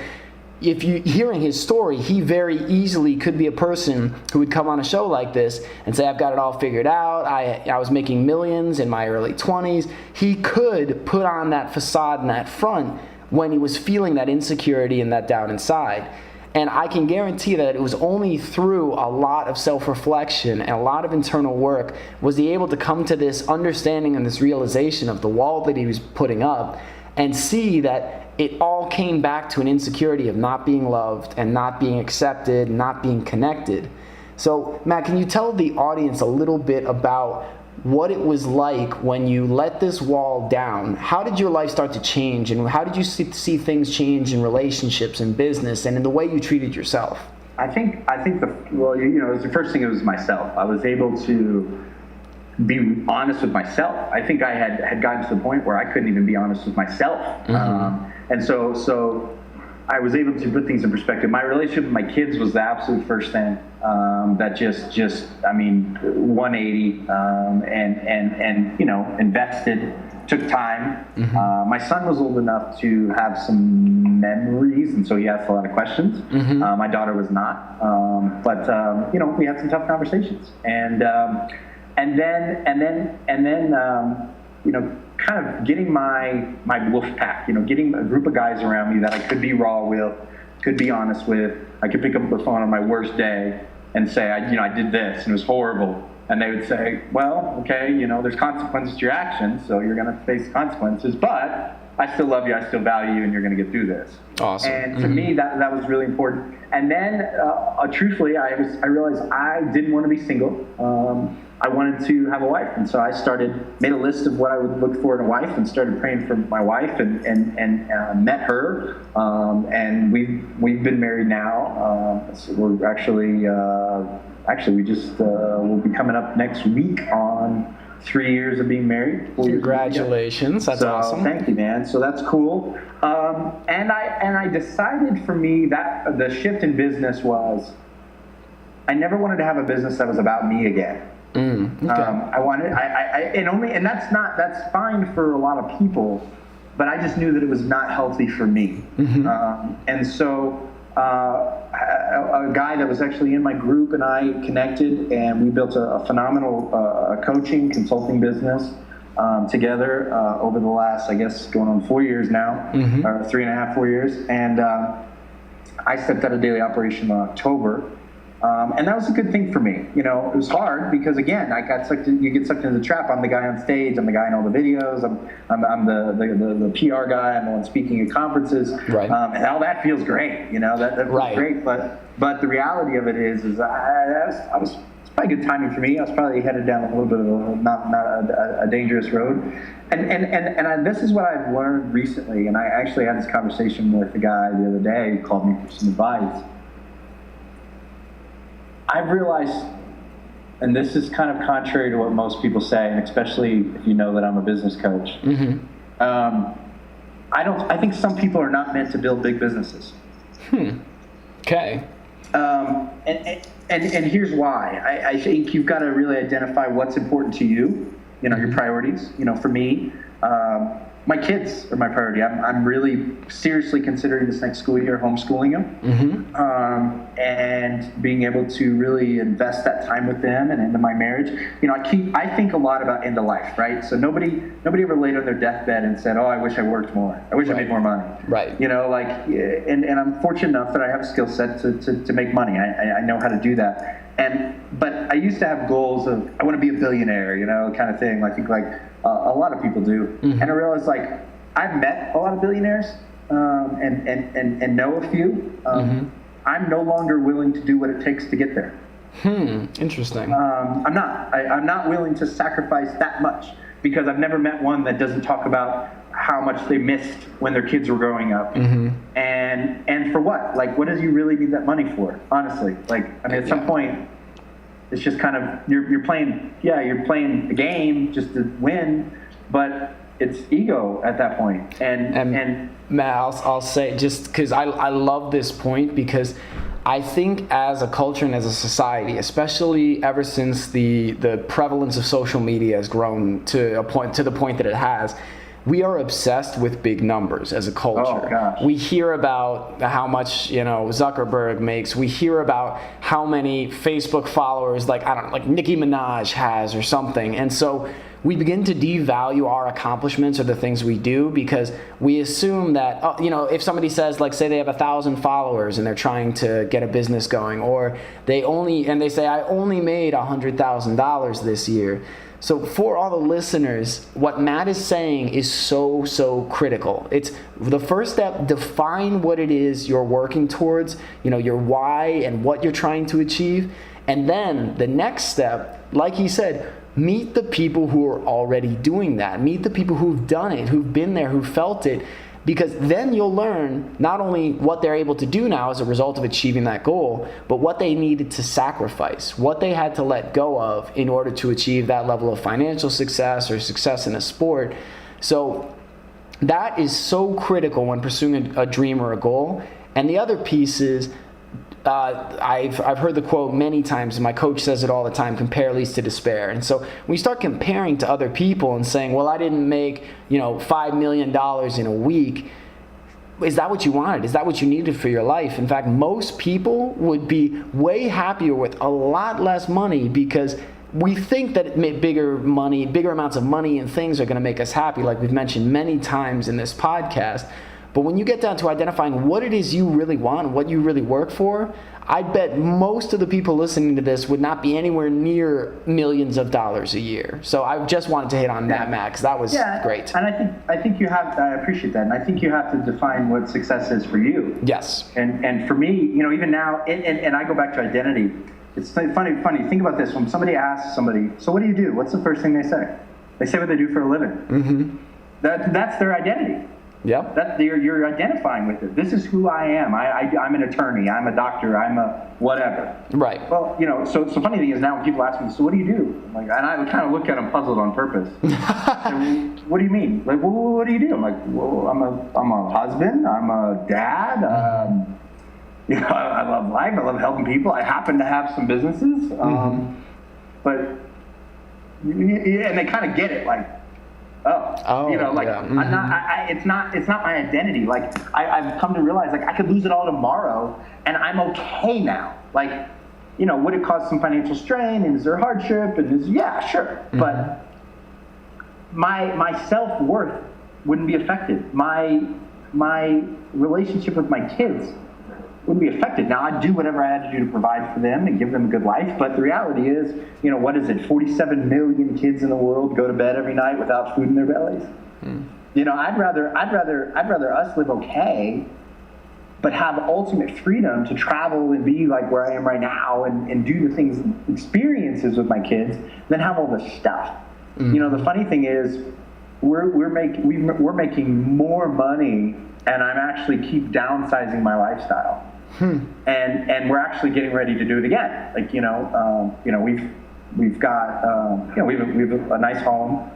if you hearing his story, he very easily could be a person who would come on a show like this and say, I've got it all figured out. I was making millions in my early 20s. He could put on that facade and that front when he was feeling that insecurity and that doubt inside. And I can guarantee that it was only through a lot of self-reflection and a lot of internal work was he able to come to this understanding and this realization of the wall that he was putting up and see that it all came back to an insecurity of not being loved and not being accepted, not being connected. So, Matt, can you tell the audience a little bit about what it was like when you let this wall down? How did your life start to change, and how did you see things change in relationships and business and in the way you treated yourself? I think the first thing, it was myself. I was able to be honest with myself. I think I had gotten to the point where I couldn't even be honest with myself. And so I was able to put things in perspective. My relationship with my kids was the absolute first thing that just 180 and invested, took time. My son was old enough to have some memories, and so he asked a lot of questions. My daughter was not, but we had some tough conversations, and then kind of getting my wolf pack, getting a group of guys around me that I could be raw with, could be honest with. I could pick up the phone on my worst day and say, I did this and it was horrible. And they would say, well, okay, there's consequences to your actions, so you're going to face consequences, but I still love you, I still value you, and you're going to get through this. Awesome. And to me, that was really important. And then, truthfully, I realized I didn't want to be single. I wanted to have a wife, and so I made a list of what I would look for in a wife, and started praying for my wife, and met her, and we've been married now. So we're actually we just will be coming up next week on 3 years of being married. Congratulations, that's awesome. Thank you, man. So that's cool. And I decided for me that the shift in business was I never wanted to have a business that was about me again. Okay. That's fine for a lot of people, but I just knew that it was not healthy for me. And so a guy that was actually in my group and I connected, and we built a phenomenal coaching consulting business together over the last, I guess, going on 4 years now, or 3.5, 4 years. And I stepped out of daily operation in October. And that was a good thing for me. It was hard because, again, you get sucked into the trap. I'm the guy on stage. I'm the guy in all the videos. I'm the PR guy. I'm the one speaking at conferences. Right. And all that feels great. That feels right. great. But the reality of it is it's probably good timing for me. I was probably headed down a little bit of a dangerous road. And this is what I've learned recently. And I actually had this conversation with a guy the other day who called me for some advice. I've realized, and this is kind of contrary to what most people say, and especially if you know that I'm a business coach, I think some people are not meant to build big businesses. Okay. And here's why. I think you've got to really identify what's important to you, your priorities. For me, my kids are my priority. I'm really seriously considering this next school year homeschooling them, and being able to really invest that time with them and into my marriage. I think a lot about end of life, right? So nobody ever laid on their deathbed and said, "Oh, I wish I worked more. I wish I made more money." Right. And I'm fortunate enough that I have a skill set to make money. I know how to do that. But I used to have goals of I want to be a billionaire, kind of thing. I think a lot of people do. And I realized I've met a lot of billionaires and know a few. I'm no longer willing to do what it takes to get there. Interesting. I'm not willing to sacrifice that much because I've never met one that doesn't talk about how much they missed when their kids were growing up. And for what? What does you really need that money for? Honestly, at some point, it's just kind of you're playing a game just to win, but it's ego at that point. And Matt, I'll say, just because I love this point, because I think as a culture and as a society, especially ever since the prevalence of social media has grown to the point that it has, we are obsessed with big numbers as a culture. Oh, gosh. We hear about how much, Zuckerberg makes. We hear about how many Facebook followers, like Nicki Minaj has or something. And so we begin to devalue our accomplishments or the things we do because we assume that, if somebody says, say they have 1,000 followers and they're trying to get a business going, or they say, I only made $100,000 this year. So for all the listeners, what Matt is saying is so critical. It's the first step: define what it is you're working towards, your why and what you're trying to achieve. And then the next step, like he said, meet the people who are already doing that. Meet the people who've done it, who've been there, who felt it. Because then you'll learn not only what they're able to do now as a result of achieving that goal, but what they needed to sacrifice, what they had to let go of in order to achieve that level of financial success or success in a sport. So that is so critical when pursuing a dream or a goal. And the other piece is, I've heard the quote many times, and my coach says it all the time: compare leads to despair. And so when you start comparing to other people and saying, well, I didn't make $5 million in a week, is that what you wanted? Is that what you needed for your life? In fact, most people would be way happier with a lot less money, because we think that bigger amounts of money and things are going to make us happy, like we've mentioned many times in this podcast. But when you get down to identifying what it is you really want, what you really work for, I bet most of the people listening to this would not be anywhere near millions of dollars a year. So I just wanted to hit on that, Matt, because that was great. And I think you have. I appreciate that, and I think you have to define what success is for you. Yes. And for me, even now, and I go back to identity. It's funny. Think about this: when somebody asks somebody, "So what do you do?" What's the first thing they say? They say what they do for a living. Mm-hmm. That's their identity. Yep. That you're identifying with it. This is who I am. I'm an attorney. I'm a doctor. I'm a whatever. Right. Well, so funny thing is now when people ask me, so what do you do? I'm like, and I kind of look at them puzzled on purpose. And, what do you mean? Like, well, what do you do? I'm like, well, I'm a husband. I'm a dad. I love life. I love helping people. I happen to have some businesses. But and they kind of get it, like, I'm not. It's not my identity. Like I've come to realize, like, I could lose it all tomorrow, and I'm okay now. Like, would it cause some financial strain? And is there hardship? And sure. Mm-hmm. But my self-worth wouldn't be affected. My relationship with my kids wouldn't be affected. Now, I'd do whatever I had to do to provide for them and give them a good life, but the reality is, what is it? 47 million kids in the world go to bed every night without food in their bellies. I'd rather us live okay, but have ultimate freedom to travel and be like where I am right now and do the things, experiences with my kids, than have all this stuff. The funny thing is, we're making more money, and I'm actually keep downsizing my lifestyle. And we're actually getting ready to do it again. Like, we've got we have a nice home.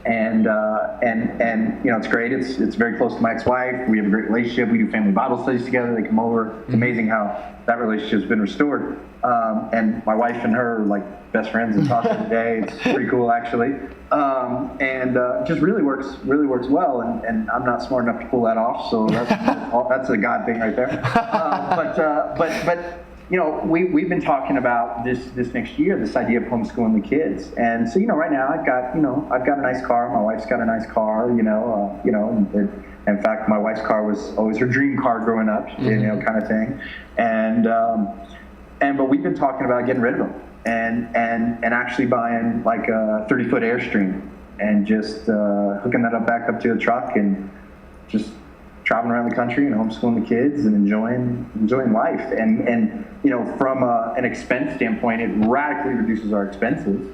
And it's great. It's very close to my ex-wife. We have a great relationship. We do family Bible studies together. They come over. It's amazing how that relationship has been restored. And my wife and her are like best friends and talk every day. It's pretty cool, actually. It just really works well. And I'm not smart enough to pull that off. So that's a God thing right there. But we've been talking about this next year, this idea of homeschooling the kids. And so, right now I've got a nice car. My wife's got a nice car, in fact, my wife's car was always her dream car growing up, kind of thing. But we've been talking about getting rid of them and actually buying like a 30-foot Airstream and just hooking that back up to a truck and just traveling around the country and homeschooling the kids and enjoying life. And from an expense standpoint, it radically reduces our expenses,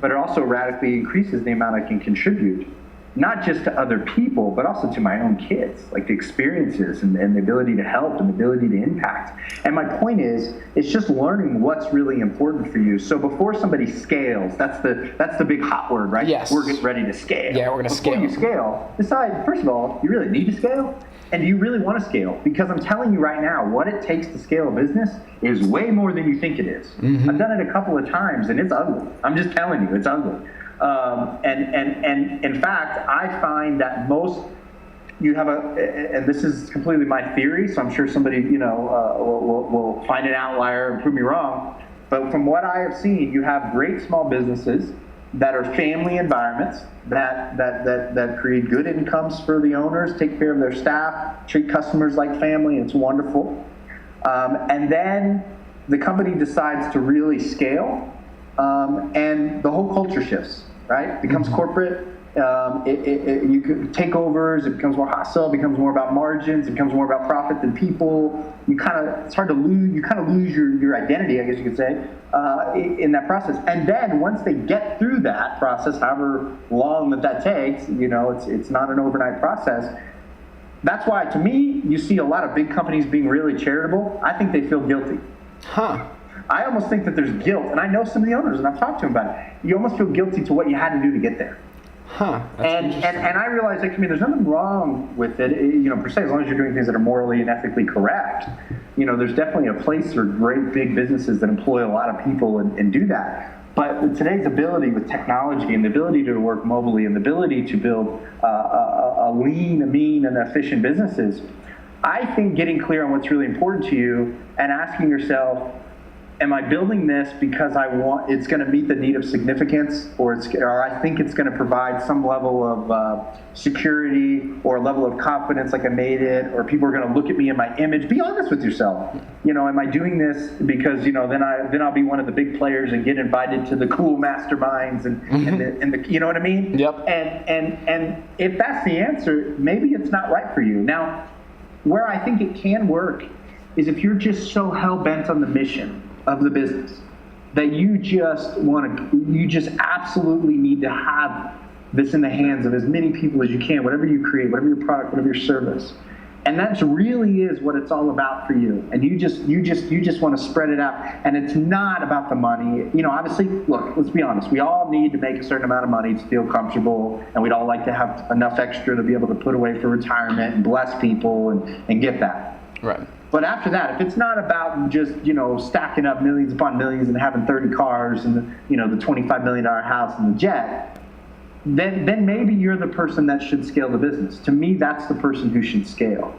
but it also radically increases the amount I can contribute, not just to other people, but also to my own kids, like the experiences and the ability to help and the ability to impact. And my point is, it's just learning what's really important for you. So before somebody scales, that's the big hot word, right? Yes. We're getting ready to scale. Yeah, we're going to scale. Before you scale, decide, first of all, you really need to scale? And do you really want to scale? Because I'm telling you right now, what it takes to scale a business is way more than you think it is. I've done it a couple of times, and it's ugly. I'm just telling you, it's ugly. And in fact, I find that you have and this is completely my theory, so I'm sure somebody, will find an outlier and prove me wrong. But from what I have seen, you have great small businesses that are family environments that create good incomes for the owners, take care of their staff, treat customers like family. It's wonderful. And then the company decides to really scale, and the whole culture shifts, right? It becomes corporate. You could takeovers. It becomes more hostile. It becomes more about margins. It becomes more about profit than people. It's hard to lose. You kind of lose your identity, I guess you could say, in that process. And then once they get through that process, however long that takes, it's not an overnight process. That's why, to me, you see a lot of big companies being really charitable. I think they feel guilty. Huh. I almost think that there's guilt, and I know some of the owners, and I've talked to them about it. You almost feel guilty to what you had to do to get there. Huh. And I realize that, there's nothing wrong with it, per se, as long as you're doing things that are morally and ethically correct. There's definitely a place for great big businesses that employ a lot of people and do that. But with today's ability with technology and the ability to work mobily and the ability to build a lean, mean, and efficient businesses, I think getting clear on what's really important to you and asking yourself, am I building this because it's going to meet the need of significance, or I think it's going to provide some level of security or a level of confidence, like I made it, or people are going to look at me in my image? Be honest with yourself. Am I doing this because then I'll be one of the big players and get invited to the cool masterminds and the you know what I mean? Yep. And if that's the answer, maybe it's not right for you. Now, where I think it can work is if you're just so hell bent on the mission of the business that you just absolutely need to have this in the hands of as many people as you can, whatever you create, whatever your product, whatever your service. And that really is what it's all about for you. And you just want to spread it out. And it's not about the money. Obviously, look, let's be honest. We all need to make a certain amount of money to feel comfortable, and we'd all like to have enough extra to be able to put away for retirement and bless people and get that. Right. But after that, if it's not about just, stacking up millions upon millions and having 30 cars and the $25 million house and the jet, then maybe you're the person that should scale the business. To me, that's the person who should scale.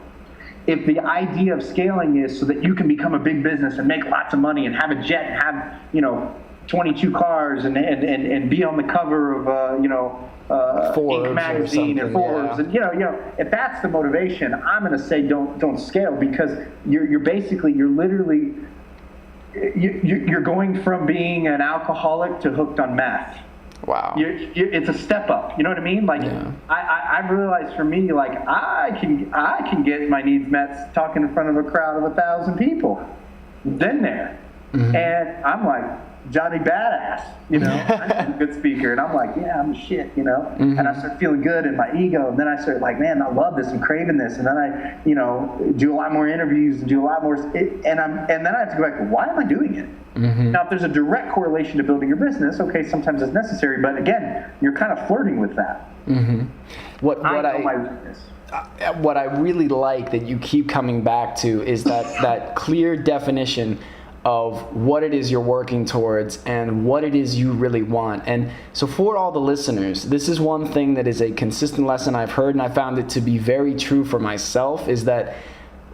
If the idea of scaling is so that you can become a big business and make lots of money and have a jet and have, 22 cars and be on the cover of, Forbes Inc. magazine or Forbes, yeah. and if that's the motivation, I'm going to say don't scale, because you're literally going from being an alcoholic to hooked on meth. Wow. It's a step up. You know what I mean? Like, yeah. I've realized for me, like, I can get my needs met talking in front of a crowd of 1,000 people. Been there, and I'm like Johnny Badass, I'm a good speaker, and I'm like, yeah, I'm the shit, and I start feeling good in my ego, and then I start like, man, I love this, I'm craving this, and then I, do a lot more interviews and do a lot more, and then I have to go back, why am I doing it? Now, if there's a direct correlation to building your business, okay, sometimes it's necessary, but again, you're kind of flirting with that. What I really like that you keep coming back to is that clear definition of what it is you're working towards and what it is you really want. And so for all the listeners, this is one thing that is a consistent lesson I've heard, and I found it to be very true for myself, is that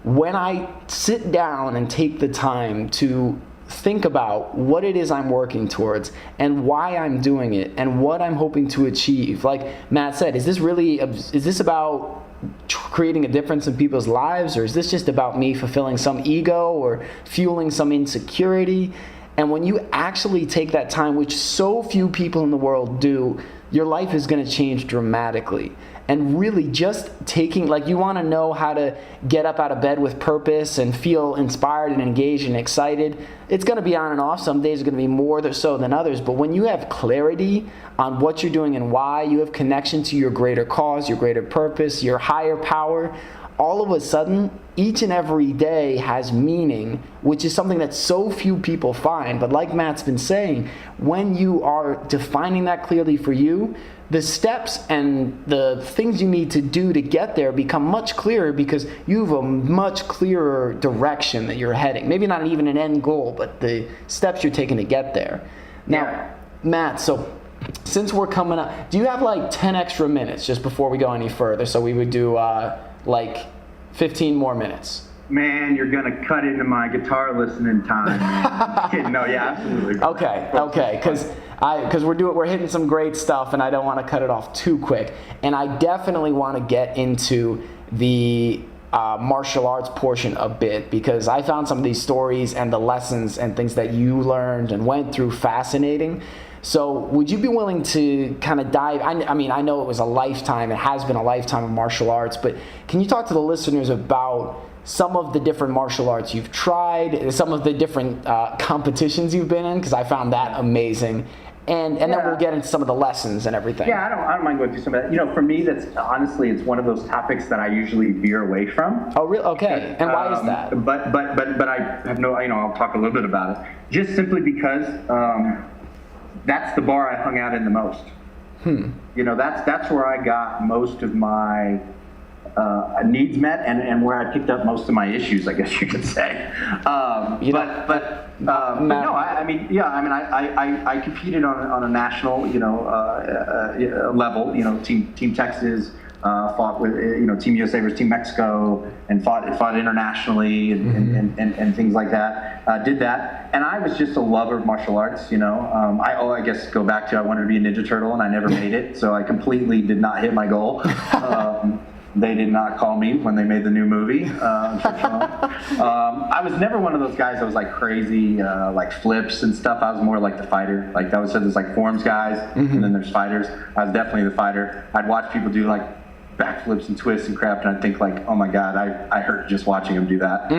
when I sit down and take the time to think about what it is I'm working towards and why I'm doing it and what I'm hoping to achieve, like Matt said, is this about creating a difference in people's lives, or is this just about me fulfilling some ego or fueling some insecurity? And when you actually take that time, which so few people in the world do, your life is going to change dramatically. And really just taking, like, you want to know how to get up out of bed with purpose and feel inspired and engaged and excited. It's going to be on and off. Some days are going to be more so than others. But when you have clarity on what you're doing and why, you have connection to your greater cause, your greater purpose, your higher power, all of a sudden, each and every day has meaning, which is something that so few people find. But like Matt's been saying, when you are defining that clearly for you, the steps and the things you need to do to get there become much clearer, because you have a much clearer direction that you're heading. Maybe not even an end goal, but the steps you're taking to get there. Now, Matt, so since we're coming up, do you have like 10 extra minutes just before we go any further? So we would do like 15 more minutes. Man, you're gonna cut into my guitar listening time. No, yeah, absolutely. Okay, because we're hitting some great stuff, and I don't want to cut it off too quick. And I definitely want to get into the martial arts portion a bit, because I found some of these stories and the lessons and things that you learned and went through fascinating. So would you be willing to kind of dive, I mean, I know it was a lifetime, it has been a lifetime of martial arts, but can you talk to the listeners about some of the different martial arts you've tried, some of the different competitions you've been in, because I found that amazing. And then we'll get into some of the lessons and everything. Yeah, I don't mind going through some of that. You know, for me, that's honestly, it's one of those topics that I usually veer away from. Oh, really? Okay. And why is that? But I have no, I'll talk a little bit about it. Just simply because that's the bar I hung out in the most. You know, that's where I got most of my needs met, and where I picked up most of my issues, I guess you could say. No, I competed on a national, level. You know, Team Texas fought with, Team USA versus Team Mexico, and fought internationally and things like that. Did that, and I was just a lover of martial arts. I guess go back to I wanted to be a Ninja Turtle, and I never made it, so I completely did not hit my goal. They did not call me when they made the new movie. I was never one of those guys that was like crazy, like flips and stuff. I was more like the fighter. Like that was, there's like forms guys, and then there's fighters. I was definitely the fighter. I'd watch people do like backflips and twists and crap, and I'd think like, oh my God, I hurt just watching them do that.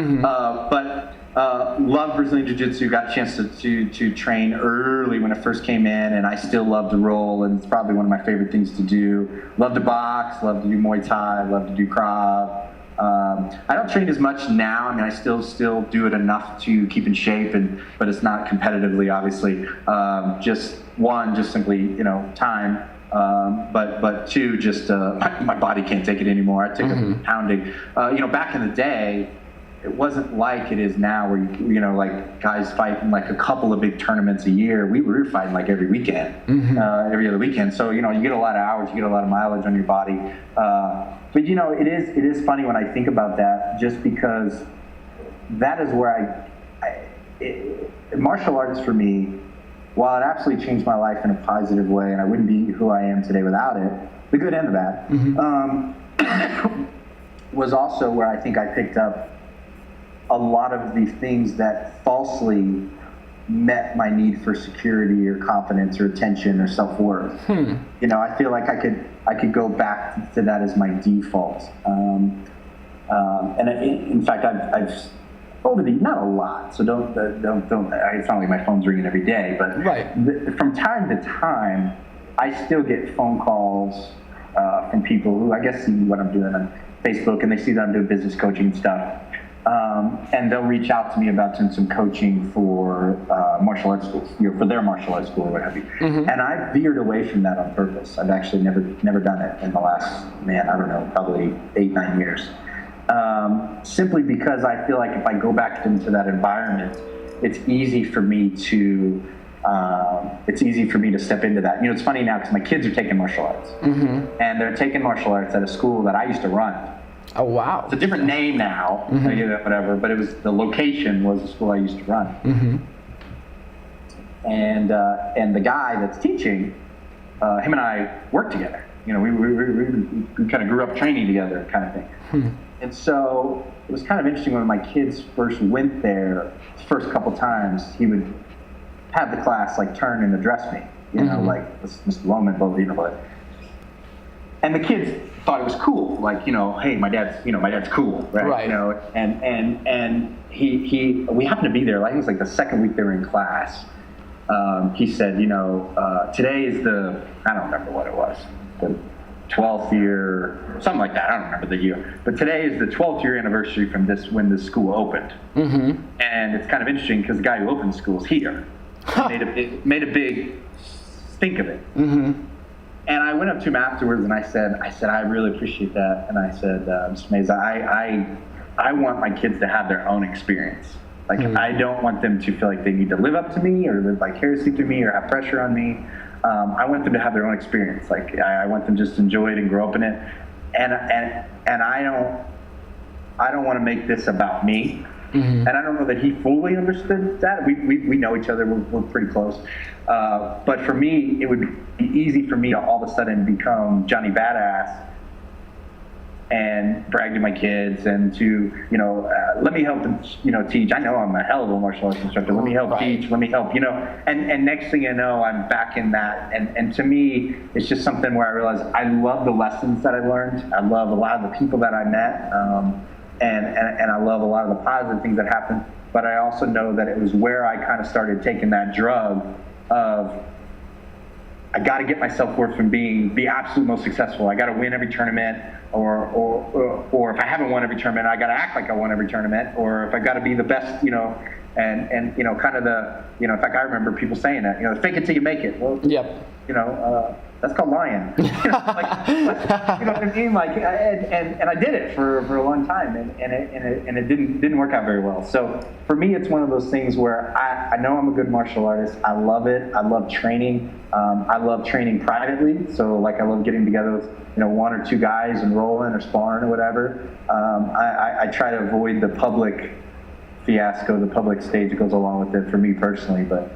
Loved Brazilian Jiu-Jitsu, got a chance to train early when it first came in, and I still love to roll, and it's probably one of my favorite things to do. Love to box, love to do Muay Thai, love to do Krav. I don't train as much now. I mean, I still do it enough to keep in shape, but it's not competitively, obviously. Just simply, time. But two, just my body can't take it anymore. I take a pounding. Back in the day, it wasn't like it is now, where like guys fighting like a couple of big tournaments a year. We were fighting like every weekend, every other weekend. So you get a lot of hours, you get a lot of mileage on your body. But it is funny when I think about that, just because that is where martial arts for me, while it absolutely changed my life in a positive way, and I wouldn't be who I am today without it, the good and the bad, was also where I think I picked up a lot of the things that falsely met my need for security or confidence or attention or self-worth. I feel like I could go back to that as my default. And in fact, I've over the, not a lot, so don't. It's not like my phone's ringing every day, but from time to time, I still get phone calls from people who I guess see what I'm doing on Facebook, and they see that I'm doing business coaching and stuff. And they'll reach out to me about doing some coaching for martial arts schools, for their martial arts school or what have you. And I've veered away from that on purpose. I've actually never done it in the last, probably 8-9 years. Simply because I feel like if I go back into that environment, it's easy for me to step into that. It's funny now because my kids are taking martial arts, and they're taking martial arts at a school that I used to run. Oh, wow. It's a different name now, whatever, but the location was the school I used to run. And the guy that's teaching, him and I worked together. We kind of grew up training together, kind of thing. And so it was kind of interesting when my kids first went there, the first couple times, he would have the class like turn and address me, like Mr. Lowman, but. And the kids thought it was cool, like, hey, my dad's cool, right? And he we happened to be there, I think it was like the second week they were in class. He said, today is I don't remember what it was, the 12th year, something like that, I don't remember the year, but today is the 12th year anniversary from when this school opened. And it's kind of interesting because the guy who opened the school is here. Made a big stink of it. And I went up to him afterwards and I said, I really appreciate that. And I said, Mr. Mays, I want my kids to have their own experience. Like, I don't want them to feel like they need to live up to me or live vicariously through me or have pressure on me. I want them to have their own experience. Like I want them just to enjoy it and grow up in it. And I don't want to make this about me. And I don't know that he fully understood that. We know each other. We're pretty close. But for me, it would be easy for me to all of a sudden become Johnny Badass and brag to my kids and to, let me help them, teach. I know I'm a hell of a martial arts instructor. Let me help teach. Let me help, and next thing you know, I'm back in that. And to me, it's just something where I realize I love the lessons that I learned. I love a lot of the people that I met. And I love a lot of the positive things that happened. But I also know that it was where I kind of started taking that drug of, I got to get myself worth from being the absolute most successful. I got to win every tournament, or if I haven't won every tournament, I got to act like I won every tournament, or if I got to be the best, and kind of the, in fact, I remember people saying that, fake it till you make it. Well, yep. That's called lying. You know what I mean? Like, and I did it for a long time, and it didn't work out very well. So for me, it's one of those things where I know I'm a good martial artist. I love it. I love training. I love training privately. So like, I love getting together with one or two guys and rolling or sparring or whatever. I try to avoid the public fiasco, the public stage that goes along with it for me personally, but.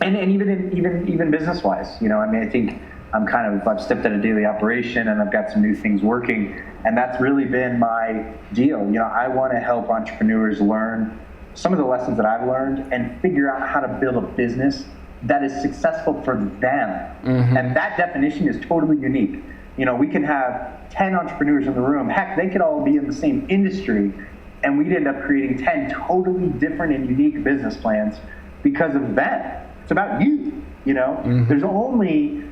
And even business wise, I think I've stepped at a daily operation and I've got some new things working, and that's really been my deal. I want to help entrepreneurs learn some of the lessons that I've learned and figure out how to build a business that is successful for them. And that definition is totally unique. We can have 10 entrepreneurs in the room. Heck, they could all be in the same industry, and we'd end up creating 10 totally different and unique business plans because of that. It's about you, There's only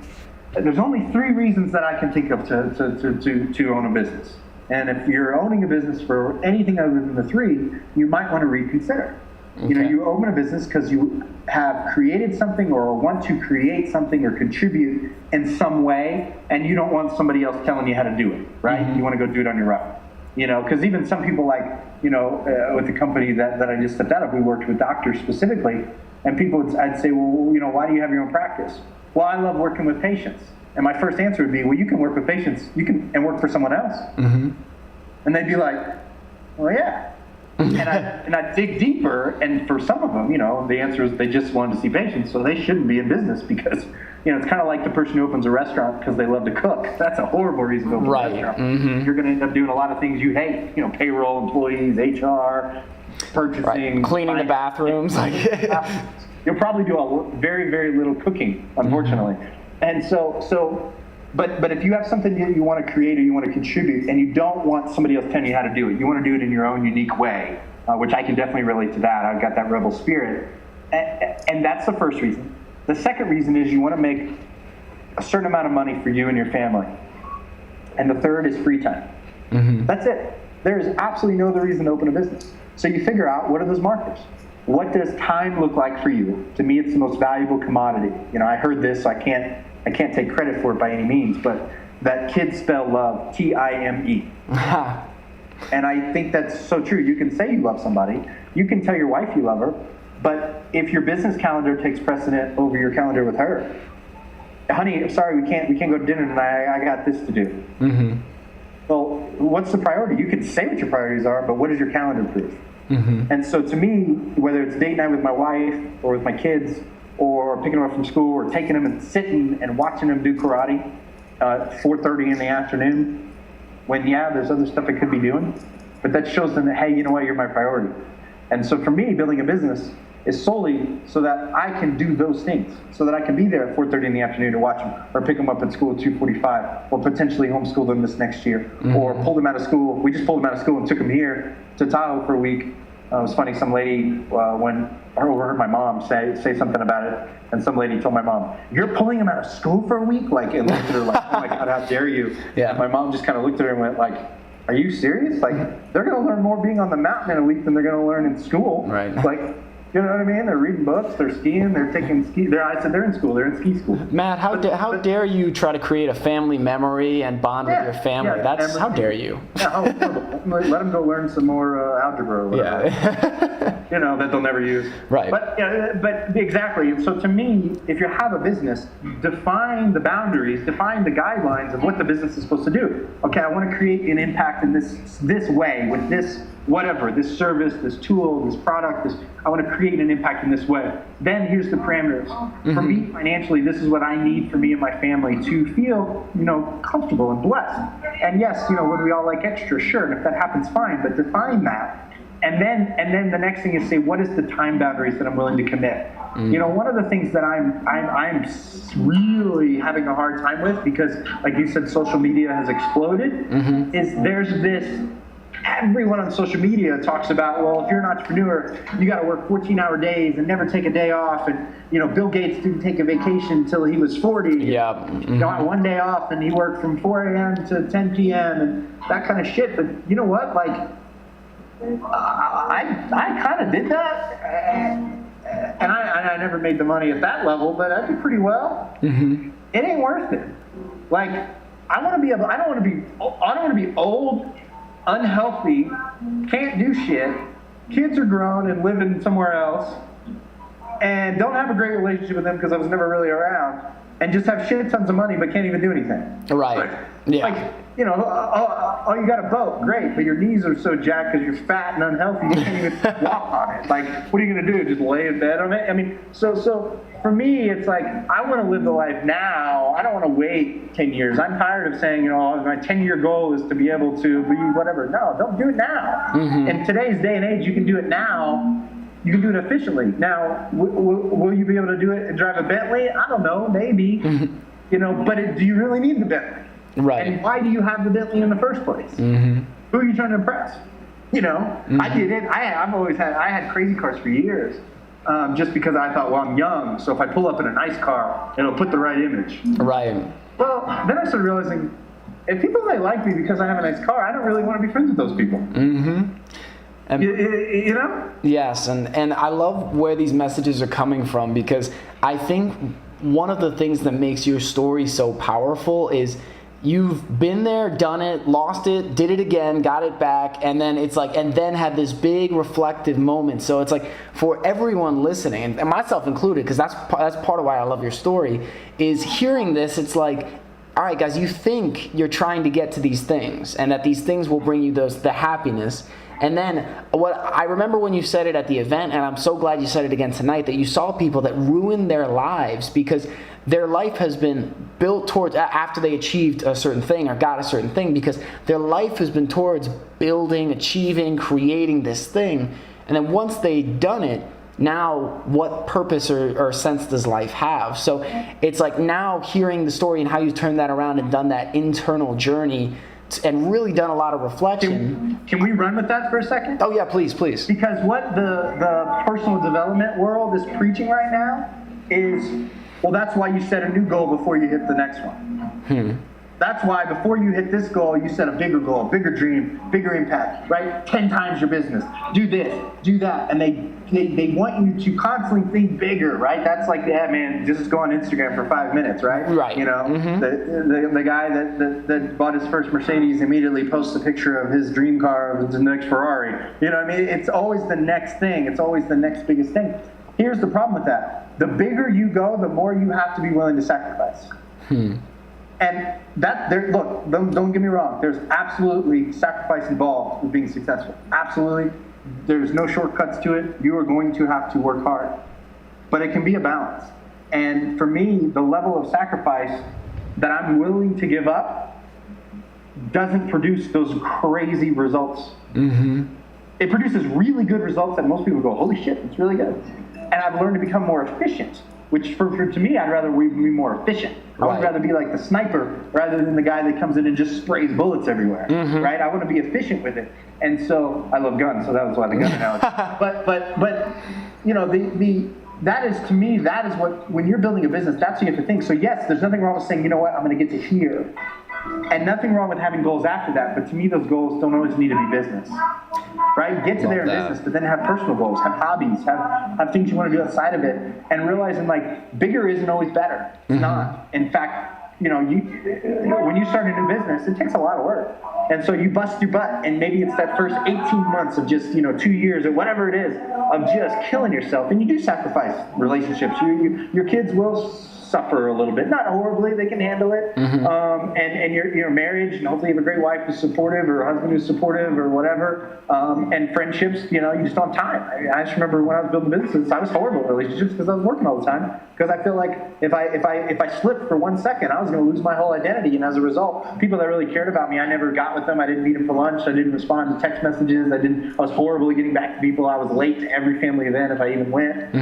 3 reasons that I can think of to own a business. And if you're owning a business for anything other than the 3, you might want to reconsider. Okay. You open a business because you have created something or want to create something or contribute in some way, and you don't want somebody else telling you how to do it, right? You want to go do it on your own. Because even some people with the company that I just stepped out of, we worked with doctors specifically. And I'd say, well, why do you have your own practice? Well, I love working with patients. And my first answer would be, well, you can work with patients, and work for someone else. And they'd be like, well, yeah. and I'd dig deeper, and for some of them, the answer is they just wanted to see patients, so they shouldn't be in business because, it's kind of like the person who opens a restaurant because they love to cook. That's a horrible reason to open a restaurant. You're going to end up doing a lot of things you hate, payroll, employees, HR, purchasing, cleaning the bathrooms. You'll probably do very, very little cooking, unfortunately. And so, but if you have something you want to create or you want to contribute, and you don't want somebody else telling you how to do it, you want to do it in your own unique way, which I can definitely relate to that. I've got that rebel spirit, and that's the first reason. The second reason is you want to make a certain amount of money for you and your family, and the third is free time. That's it. There is absolutely no other reason to open a business. So you figure out, what are those markers? What does time look like for you? To me, it's the most valuable commodity. I heard this, so I can't take credit for it by any means, but that kids spell love, T-I-M-E. And I think that's so true. You can say you love somebody, you can tell your wife you love her, but if your business calendar takes precedent over your calendar with her, honey, I'm sorry, we can't go to dinner tonight, I got this to do. Well, what's the priority? You can say what your priorities are, but what does your calendar prove? And so to me, whether it's date night with my wife or with my kids, or picking them up from school, or taking them and sitting and watching them do karate at 4:30 in the afternoon, when there's other stuff I could be doing, but that shows them that, hey, you know what, you're my priority. And so for me, building a business is solely so that I can do those things, so that I can be there at 4:30 in the afternoon to watch them, or pick them up at school at 2:45, or potentially homeschool them this next year, or pull them out of school. We just pulled them out of school and took them here to Tahoe for a week. It was funny, some lady, when I overheard my mom say something about it, and some lady told my mom, "You're pulling him out of school for a week?" And looked at her like, "Oh my God, how dare you?" Yeah. And my mom just kind of looked at her and went like, "Are you serious? Like, they're going to learn more being on the mountain in a week than they're going to learn in school." Right. Like, You know what I mean? They're reading books, they're skiing, they're taking ski. I said they're in school, they're in ski school. Matt, how dare you try to create a family memory and bond with your family? How dare you? Yeah, let them go learn some more algebra or whatever. Yeah. That they'll never use. Right. But exactly. So to me, if you have a business, define the boundaries, define the guidelines of what the business is supposed to do. Okay, I want to create an impact in this way with this whatever, this service, this tool, this product, I want to create an impact in this way. Then here's the parameters. For me, financially, this is what I need for me and my family to feel, comfortable and blessed. And yes, would we all like extra? Sure, and if that happens, fine, but define that. And then the next thing is say, what is the time boundaries that I'm willing to commit? One of the things that I'm really having a hard time with, because like you said, social media has exploded, is there's this, everyone on social media talks about, well, if you're an entrepreneur, you got to work 14-hour days and never take a day off. And, Bill Gates didn't take a vacation until he was 40. Yeah. Got one day off and he worked from 4 a.m. to 10 p.m. and that kind of shit. But you know what? Like, I kind of did that. And I never made the money at that level, but I did pretty well. It ain't worth it. Like, I don't want to be old, unhealthy, can't do shit, kids are grown and living somewhere else, and don't have a great relationship with them because I was never really around, and just have shit tons of money but can't even do anything. Right. Oh, you got a boat, great, but your knees are so jacked because you're fat and unhealthy, you can't even walk on it. Like, what are you going to do, just lay in bed on it? I mean, so for me, it's like, I want to live the life now. I don't want to wait 10 years. I'm tired of saying, my 10-year goal is to be able to be whatever. No, don't do it now. In today's day and age, you can do it now. You can do it efficiently. Now, will you be able to do it and drive a Bentley? I don't know, maybe. But do you really need the Bentley? Right. And why do you have the Bentley in the first place? Who are you trying to impress? I did it. I had crazy cars for years. Just because I thought, well, I'm young, so if I pull up in a nice car, it'll put the right image. Right. Well, then I started realizing, if people may like me because I have a nice car, I don't really want to be friends with those people. And, Yes, and I love where these messages are coming from, because I think one of the things that makes your story so powerful is you've been there, done it, lost it, did it again, got it back, and then it's like, and then had this big reflective moment. So it's like, for everyone listening, and myself included, because that's part of why I love your story, is hearing this, it's like, all right, guys, you think you're trying to get to these things, and that these things will bring you the happiness. And then what I remember when you said it at the event, and I'm so glad you said it again tonight, that you saw people that ruined their lives because their life has been built towards, after they achieved a certain thing or got a certain thing, because their life has been towards building, achieving, creating this thing. And then once they've done it, now what purpose or sense does life have? So it's like, now hearing the story and how you turned that around and done that internal journey and really done a lot of reflection. Can we run with that for a second? Oh yeah, please. Because what the personal development world is preaching right now is, well, that's why you set a new goal before you hit the next one. That's why before you hit this goal, you set a bigger goal, bigger dream, bigger impact, right? 10 times your business. Do this, do that. And they want you to constantly think bigger, right? That's like, yeah, man, just go on Instagram for 5 minutes, right? Right. The guy that bought his first Mercedes immediately posts a picture of his dream car of the next Ferrari. It's always the next thing. It's always the next biggest thing. Here's the problem with that. The bigger you go, the more you have to be willing to sacrifice. And look, don't get me wrong. There's absolutely sacrifice involved with being successful. Absolutely. There's no shortcuts to it. You are going to have to work hard. But it can be a balance. And for me, the level of sacrifice that I'm willing to give up doesn't produce those crazy results. It produces really good results that most people go, holy shit, it's really good. And I've learned to become more efficient. Which, to me, I'd rather we be more efficient. I would rather be like the sniper rather than the guy that comes in and just sprays bullets everywhere, right? I want to be efficient with it. And so, I love guns, so that was why the gun analogy. But that is, to me, that is what, when you're building a business, that's what you have to think. So yes, there's nothing wrong with saying, you know what, I'm going to get to here. And nothing wrong with having goals after that, but to me, those goals don't always need to be business, right? Get to there in business, but then have personal goals, have hobbies, have things you want to do outside of it, and realizing like bigger isn't always better. It's not. In fact, when you start a new business, it takes a lot of work. And so you bust your butt, and maybe it's that first 18 months of just, 2 years or whatever it is of just killing yourself. And you do sacrifice relationships. Your kids will suffer a little bit, not horribly, they can handle it. And your marriage, and hopefully you have a great wife who's supportive or a husband who's supportive or whatever. And friendships, you just don't have time. I just remember when I was building businesses, I was horrible in relationships because I was working all the time. Because I feel like if I slipped for 1 second, I was going to lose my whole identity. And as a result, people that really cared about me, I never got with them. I didn't meet them for lunch. I didn't respond to text messages. I was horrible at getting back to people. I was late to every family event if I even went.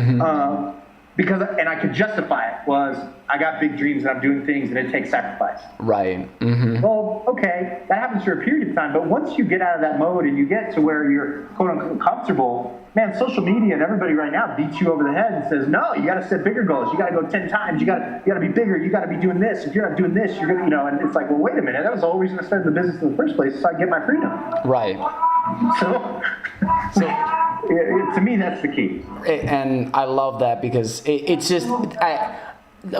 Because I could justify it was I got big dreams and I'm doing things and it takes sacrifice. Right. Well, okay, that happens for a period of time, but once you get out of that mode and you get to where you're quote unquote comfortable, man, social media and everybody right now beats you over the head and says, no, you got to set bigger goals. You got to go 10 times. You got to be bigger. You got to be doing this. If you're not doing this, you're going to, and it's like, well, wait a minute. That was the whole reason I started the business in the first place, so I get my freedom. Right. So to me, that's the key. And I love that because it's just,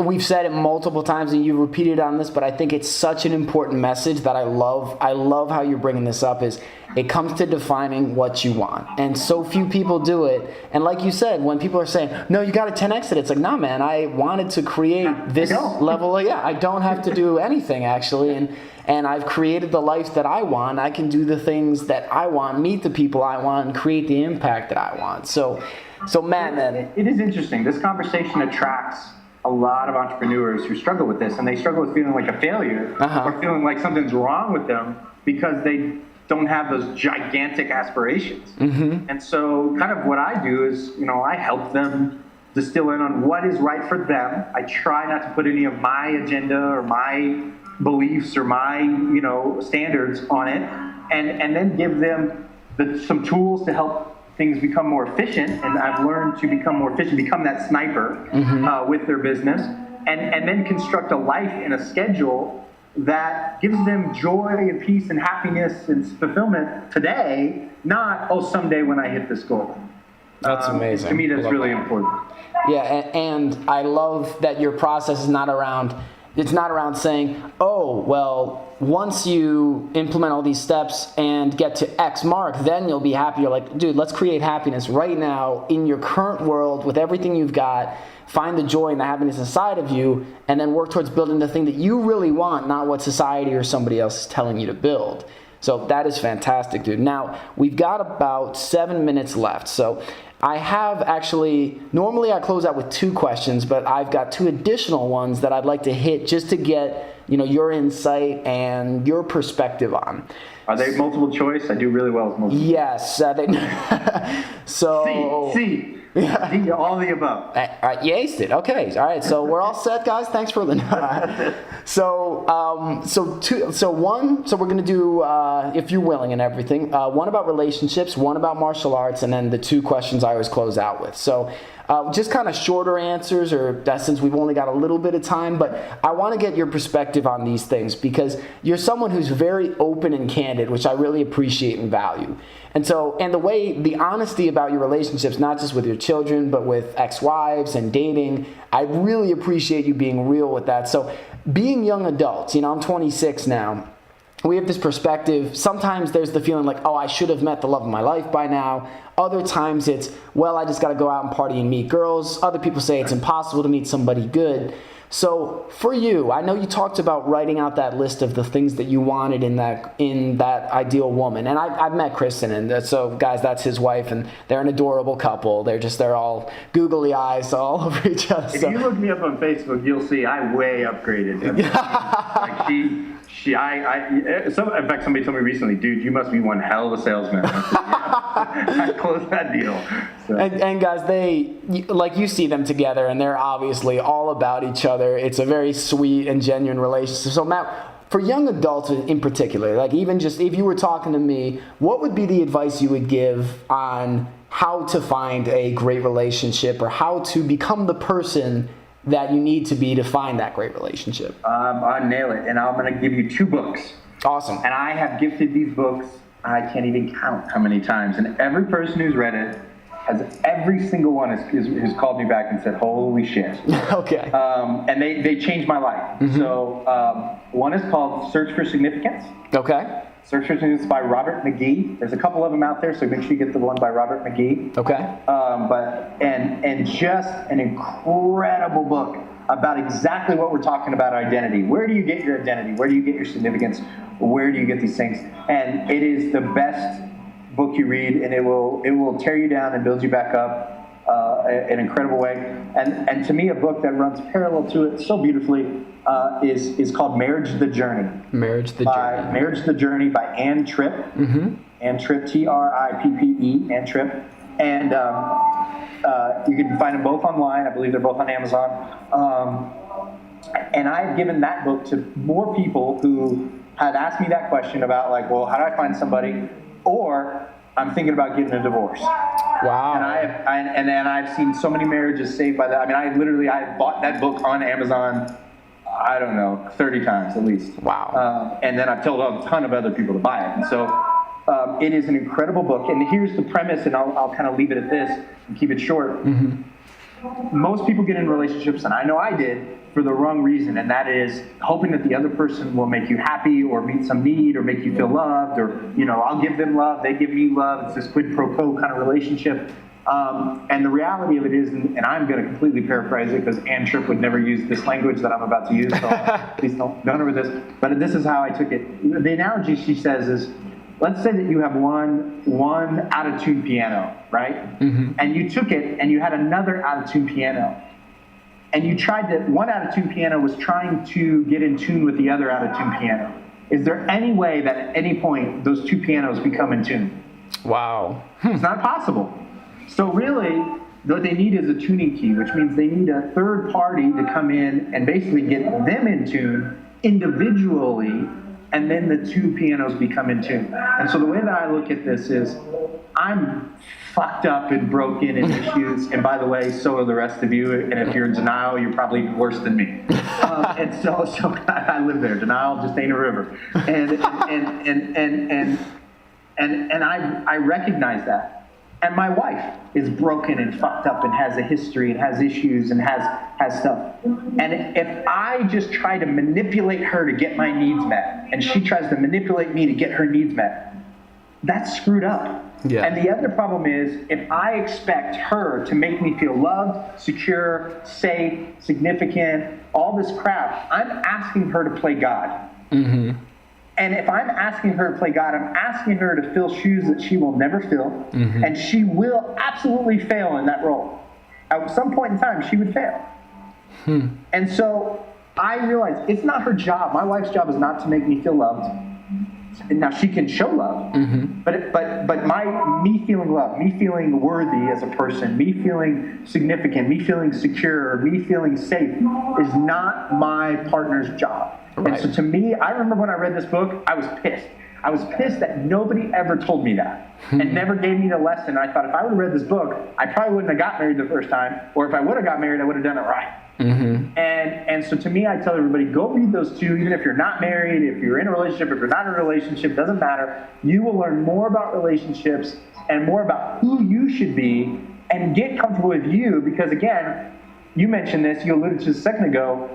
we've said it multiple times and you repeated on this, but I think it's such an important message that I love how you're bringing this up is it comes to defining what you want. And so few people do it. And like you said, when people are saying, no, you got to 10X it, it's like, nah, man, I wanted to create this level. I don't have to do anything actually. And I've created the life that I want. I can do the things that I want, meet the people I want, and create the impact that I want. So Matt, then. It is interesting. This conversation attracts a lot of entrepreneurs who struggle with this, and they struggle with feeling like a failure or feeling like something's wrong with them because they don't have those gigantic aspirations. And so kind of what I do is, I help them distill in on what is right for them. I try not to put any of my agenda or my beliefs or my standards on it, and then give them some tools to help things become more efficient. And I've learned to become more efficient, become that sniper with their business, and then construct a life and a schedule that gives them joy and peace and happiness and fulfillment today, not someday when I hit this goal. That's amazing. To me, that's really important. Yeah, and I love that your process is not around saying, oh, well, once you implement all these steps and get to X mark, then you'll be happy. You're like, dude, let's create happiness right now in your current world with everything you've got. Find the joy and the happiness inside of you, and then work towards building the thing that you really want, not what society or somebody else is telling you to build. So that is fantastic, dude. Now, we've got about 7 minutes left. So I have actually, normally I close out with 2 questions, but I've got 2 additional ones that I'd like to hit just to get, your insight and your perspective on. Are they multiple choice? I do really well with multiple. Yes. So C. Yeah. All the above. You aced it. Okay. All right. So we're all set, guys. Thanks for the. So we're gonna do, if you're willing and everything, one about relationships, one about martial arts, and then the 2 questions I always close out with. So just kind of shorter answers, or since we've only got a little bit of time, but I want to get your perspective on these things because you're someone who's very open and candid, which I really appreciate and value. And the honesty about your relationships, not just with your children, but with ex-wives and dating, I really appreciate you being real with that. So being young adults, I'm 26 now. We have this perspective. Sometimes there's the feeling like, I should have met the love of my life by now. Other times it's, I just got to go out and party and meet girls. Other people say it's impossible to meet somebody good. So for you, I know you talked about writing out that list of the things that you wanted in that ideal woman. And I've met Kristen, and so guys, that's his wife, and they're an adorable couple. They're all googly eyes all over each other. If you look me up on Facebook, you'll see I way upgraded. In fact, somebody told me recently, dude, you must be one hell of a salesman. I said, yeah. I closed that deal. So. And guys, like you see them together, and they're obviously all about each other. It's a very sweet and genuine relationship. So Matt, for young adults in particular, like even just if you were talking to me, what would be the advice you would give on how to find a great relationship or how to become the person that you need to be to find that great relationship? I nail it, and I'm going to give you 2 books. Awesome. And I have gifted these books, I can't even count how many times, and every person who's read it, every single one has called me back and said, holy shit. Okay. And they changed my life. Mm-hmm. So one is called Search for Significance. Okay. Search for Significance by Robert McGee. There's a couple of them out there, so make sure you get the one by Robert McGee. Okay. And just an incredible book about exactly what we're talking about, identity. Where do you get your identity? Where do you get your significance? Where do you get these things? And it is the best book you read, and it will tear you down and build you back up in an incredible way. And to me, a book that runs parallel to it so beautifully is called Marriage the Journey. Marriage the Journey by Ann Tripp. Mm-hmm. Ann Tripp, Trippe, Ann Tripp. And you can find them both online. I believe they're both on Amazon. And I've given that book to more people who had asked me that question about, like, well, how do I find somebody? Or I'm thinking about getting a divorce. Wow. And I've seen so many marriages saved by that. I mean, I bought that book on Amazon, I don't know, 30 times at least. Wow. And then I've told a ton of other people to buy it. And so it is an incredible book. And here's the premise, and I'll kind of leave it at this and keep it short. Mm-hmm. Most people get in relationships, and I know I did, for the wrong reason, and that is hoping that the other person will make you happy or meet some need or make you feel loved, or, I'll give them love, they give me love. It's this quid pro quo kind of relationship. And the reality of it is, and I'm going to completely paraphrase it because Ann Tripp would never use this language that I'm about to use, so please don't over this. But this is how I took it. The analogy she says is, let's say that you have one out-of-tune piano, right? Mm-hmm. And you took it and you had another out-of-tune piano. And you tried that one out-of-tune piano was trying to get in tune with the other out-of-tune piano. Is there any way that at any point those two pianos become in tune? Wow. It's not possible. So really, what they need is a tuning key, which means they need a third party to come in and basically get them in tune individually, and then the two pianos become in tune. And so the way that I look at this is, I'm fucked up and broken in issues, and by the way, so are the rest of you, and if you're in denial, you're probably worse than me. And so I live there. Denial just ain't a river. And I recognize that. And my wife is broken and fucked up and has a history and has issues and has stuff. And if I just try to manipulate her to get my needs met, and she tries to manipulate me to get her needs met, that's screwed up. Yeah. And the other problem is, if I expect her to make me feel loved, secure, safe, significant, all this crap, I'm asking her to play God. Mm-hmm. And if I'm asking her to play God, I'm asking her to fill shoes that she will never fill, mm-hmm. and she will absolutely fail in that role. At some point in time, she would fail. And so I realized it's not her job. My wife's job is not to make me feel loved. Now she can show love, mm-hmm. but me feeling loved, me feeling worthy as a person, me feeling significant, me feeling secure, me feeling safe is not my partner's job. Right. And so to me, I remember when I read this book, I was pissed. I was pissed that nobody ever told me that and never gave me the lesson. I thought if I would have read this book, I probably wouldn't have got married the first time, or if I would have got married, I would have done it right. Mm-hmm. And so to me, I tell everybody, go read those two, even if you're not married, if you're in a relationship, if you're not in a relationship, doesn't matter. You will learn more about relationships and more about who you should be and get comfortable with you, because again, you mentioned this, you alluded to this a second ago,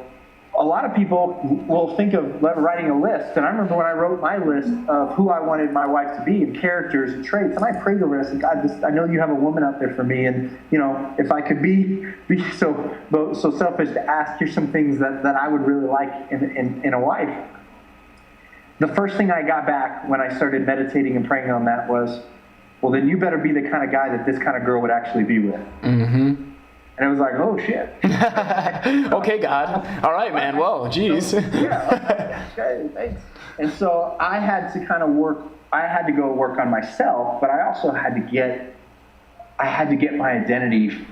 a lot of people will think of writing a list, and I remember when I wrote my list of who I wanted my wife to be and characters and traits, and I prayed over it. I said, God, I know you have a woman out there for me, and if I could be so selfish to ask, here's some things that I would really like in a wife. The first thing I got back when I started meditating and praying on that was, well, then you better be the kind of guy that this kind of girl would actually be with. Mm-hmm. And it was like, oh, shit. Okay, God. All right, man. Whoa, geez. Okay, thanks. And so I had to kind of go work on myself, but I also had to get my identity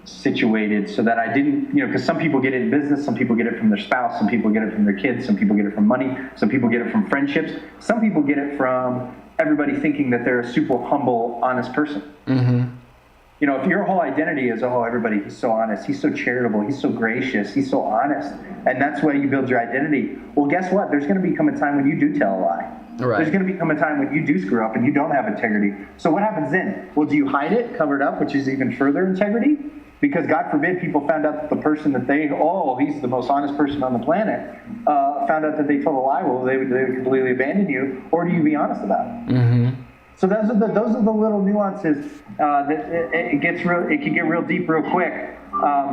situated so that I didn't, because some people get it in business, some people get it from their spouse, some people get it from their kids, some people get it from money, some people get it from friendships, some people get it from everybody thinking that they're a super humble, honest person. Mm-hmm. if your whole identity is, everybody, he's so honest, he's so charitable, he's so gracious, he's so honest, and that's why you build your identity. Well, guess what? There's going to become a time when you do tell a lie. Right. There's going to become a time when you do screw up and you don't have integrity. So what happens then? Well, do you hide it, cover it up, which is even further integrity? Because God forbid people found out that the person that he's the most honest person on the planet, found out that they told a lie. Well, they would completely abandon you. Or do you be honest about it? Mm-hmm. So those are the little nuances that it can get real deep real quick.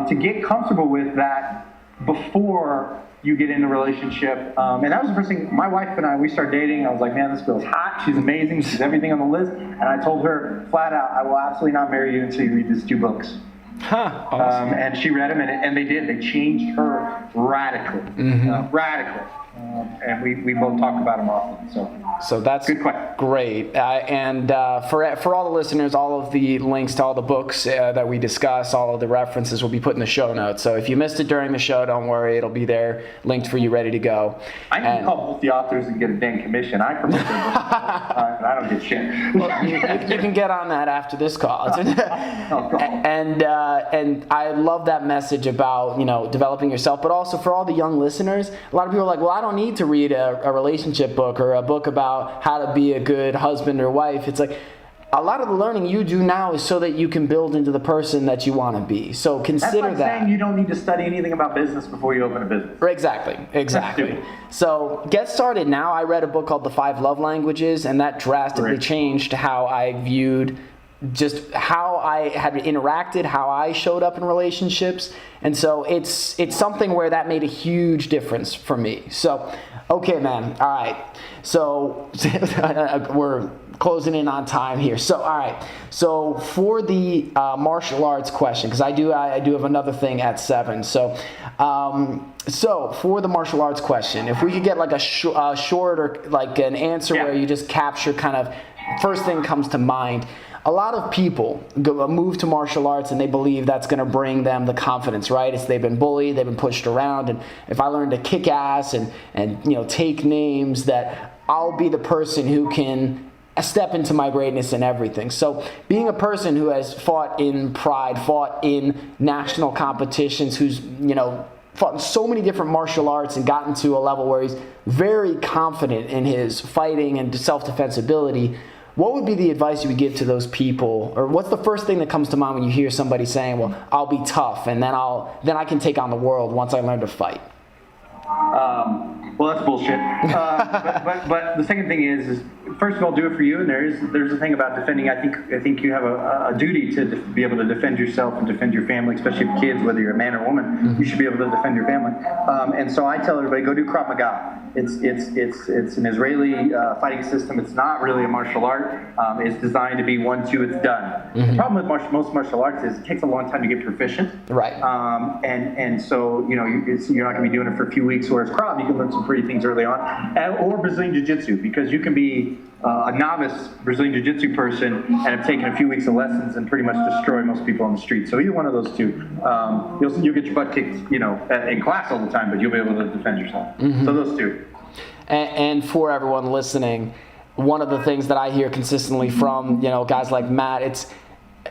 To get comfortable with that before you get in a relationship. And that was the first thing. My wife and I, we started dating. I was like, man, this girl's hot. She's amazing. She's everything on the list. And I told her flat out, I will absolutely not marry you until you read these 2 books. Huh. Awesome. And she read them, and they did. They changed her radically. Radically. And we both talk about them often. So that's great. And for all the listeners, all of the links to all the books that we discuss, all of the references will be put in the show notes. So if you missed it during the show, don't worry. It'll be there, linked for you, ready to go. I need to call both the authors and get a dang commission. I promote their books, and I don't get shit. Well, you can get on that after this call. And I love that message about, developing yourself, but also for all the young listeners, a lot of people are like, well, I don't need to read a relationship book or a book about how to be a good husband or wife. It's like a lot of the learning you do now is so that you can build into the person that you want to be. So consider That's like saying you don't need to study anything about business before you open a business. Exactly. So get started now. I read a book called The 5 Love Languages, and that drastically changed how I viewed just how I had interacted, how I showed up in relationships. And so it's something where that made a huge difference for me. So, okay, man. All right. So we're closing in on time here. So, all right. So for the martial arts question, because I do have another thing at 7. So for the martial arts question, if we could get like a short or like an answer where you just capture kind of first thing comes to mind. A lot of people move to martial arts and they believe that's going to bring them the confidence, right? They've been bullied, they've been pushed around, and if I learn to kick ass and take names, that I'll be the person who can step into my greatness and everything. So being a person who has fought in pride, fought in national competitions, who's fought in so many different martial arts and gotten to a level where he's very confident in his fighting and self-defense ability, what would be the advice you would give to those people? Or what's the first thing that comes to mind when you hear somebody saying, well, I'll be tough and then I can take on the world once I learn to fight? Well, that's bullshit. But the second thing is first of all, do it for you. And there's a thing about defending. I think you have a duty to be able to defend yourself and defend your family, especially if kids, whether you're a man or woman. Mm-hmm. You should be able to defend your family. And so I tell everybody, go do Krav Maga. It's an Israeli fighting system. It's not really a martial art. It's designed to be 1, 2, it's done. Mm-hmm. The problem with most martial arts is it takes a long time to get proficient. Right. And so you're not going to be doing it for a few weeks. Whereas Krav, you can learn some pretty things early on, or Brazilian Jiu-Jitsu, because you can be a novice Brazilian Jiu-Jitsu person and have taken a few weeks of lessons and pretty much destroy most people on the street. So either one of those two, you'll get your butt kicked, in class all the time, but you'll be able to defend yourself. Mm-hmm. So those two. And for everyone listening, one of the things that I hear consistently from guys like Matt, it's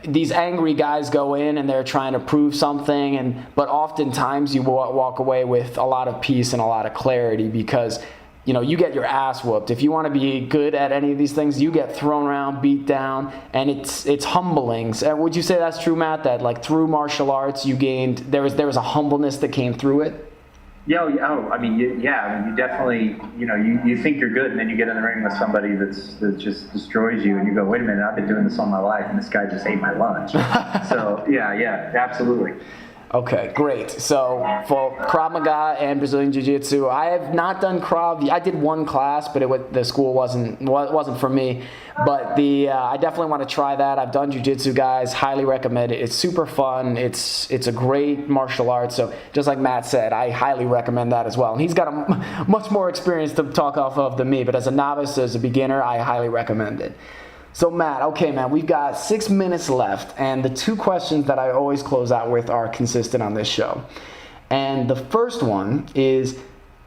these angry guys go in and they're trying to prove something, but oftentimes you walk away with a lot of peace and a lot of clarity because you get your ass whooped. If you want to be good at any of these things, you get thrown around, beat down, and it's humbling. So would you say that's true, Matt? That like through martial arts, you gained there was a humbleness that came through it. Yeah, you definitely, you think you're good, and then you get in the ring with somebody that just destroys you, and you go, wait a minute, I've been doing this all my life, and this guy just ate my lunch. So yeah, absolutely. Okay, great. So for Krav Maga and Brazilian Jiu-Jitsu, I have not done Krav. I did one class, but the school wasn't for me. But I definitely want to try that. I've done Jiu-Jitsu, guys. Highly recommend it. It's super fun. It's a great martial art. So just like Matt said, I highly recommend that as well. And he's got a much more experience to talk off of than me. But as a novice, as a beginner, I highly recommend it. So Matt, okay, man, we've got 6 minutes left, and the 2 questions that I always close out with are consistent on this show. And the first one is,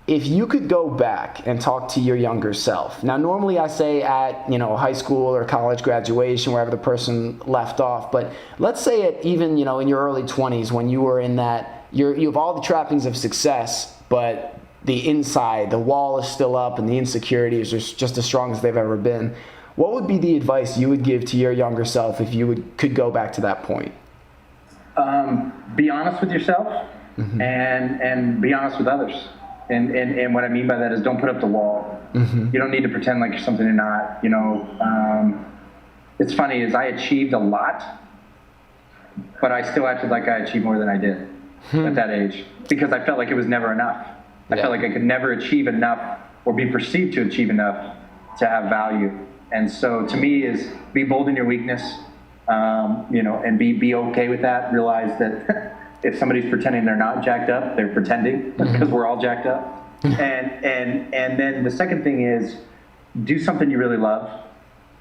if you could go back and talk to your younger self, now normally I say at, high school or college graduation, wherever the person left off, but let's say it even, in your early 20s when you were in that, you have all the trappings of success, but the inside, the wall is still up and the insecurities are just as strong as they've ever been. What would be the advice you would give to your younger self if you could go back to that point? Be honest with yourself and be honest with others. And what I mean by that is don't put up the wall. You don't need to pretend like you're something you're not. It's funny is I achieved a lot, but I still acted like I achieved more than I did at that age because I felt like it was never enough. I felt like I could never achieve enough or be perceived to achieve enough to have value. And so to me is be bold in your weakness, and be okay with that. Realize that if somebody's pretending they're not jacked up, they're pretending because we're all jacked up. And then the second thing is do something you really love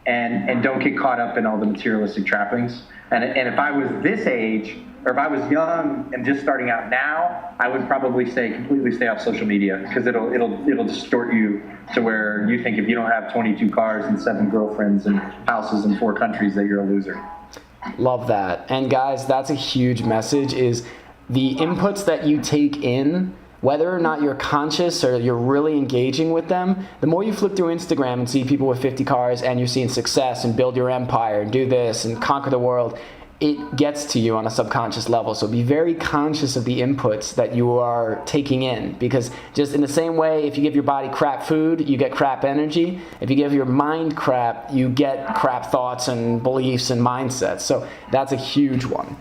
and don't get caught up in all the materialistic trappings. And if I was this age, or if I was young and just starting out now, I would probably completely stay off social media because it'll distort you to where you think if you don't have 22 cars and 7 girlfriends and houses in 4 countries that you're a loser. Love that. And guys, that's a huge message is the inputs that you take in, whether or not you're conscious or you're really engaging with them, the more you flip through Instagram and see people with 50 cars and you're seeing success and build your empire and do this and conquer the world, it gets to you on a subconscious level. So be very conscious of the inputs that you are taking in, because just in the same way, if you give your body crap food, you get crap energy. If you give your mind crap, you get crap thoughts and beliefs and mindsets. So that's a huge one.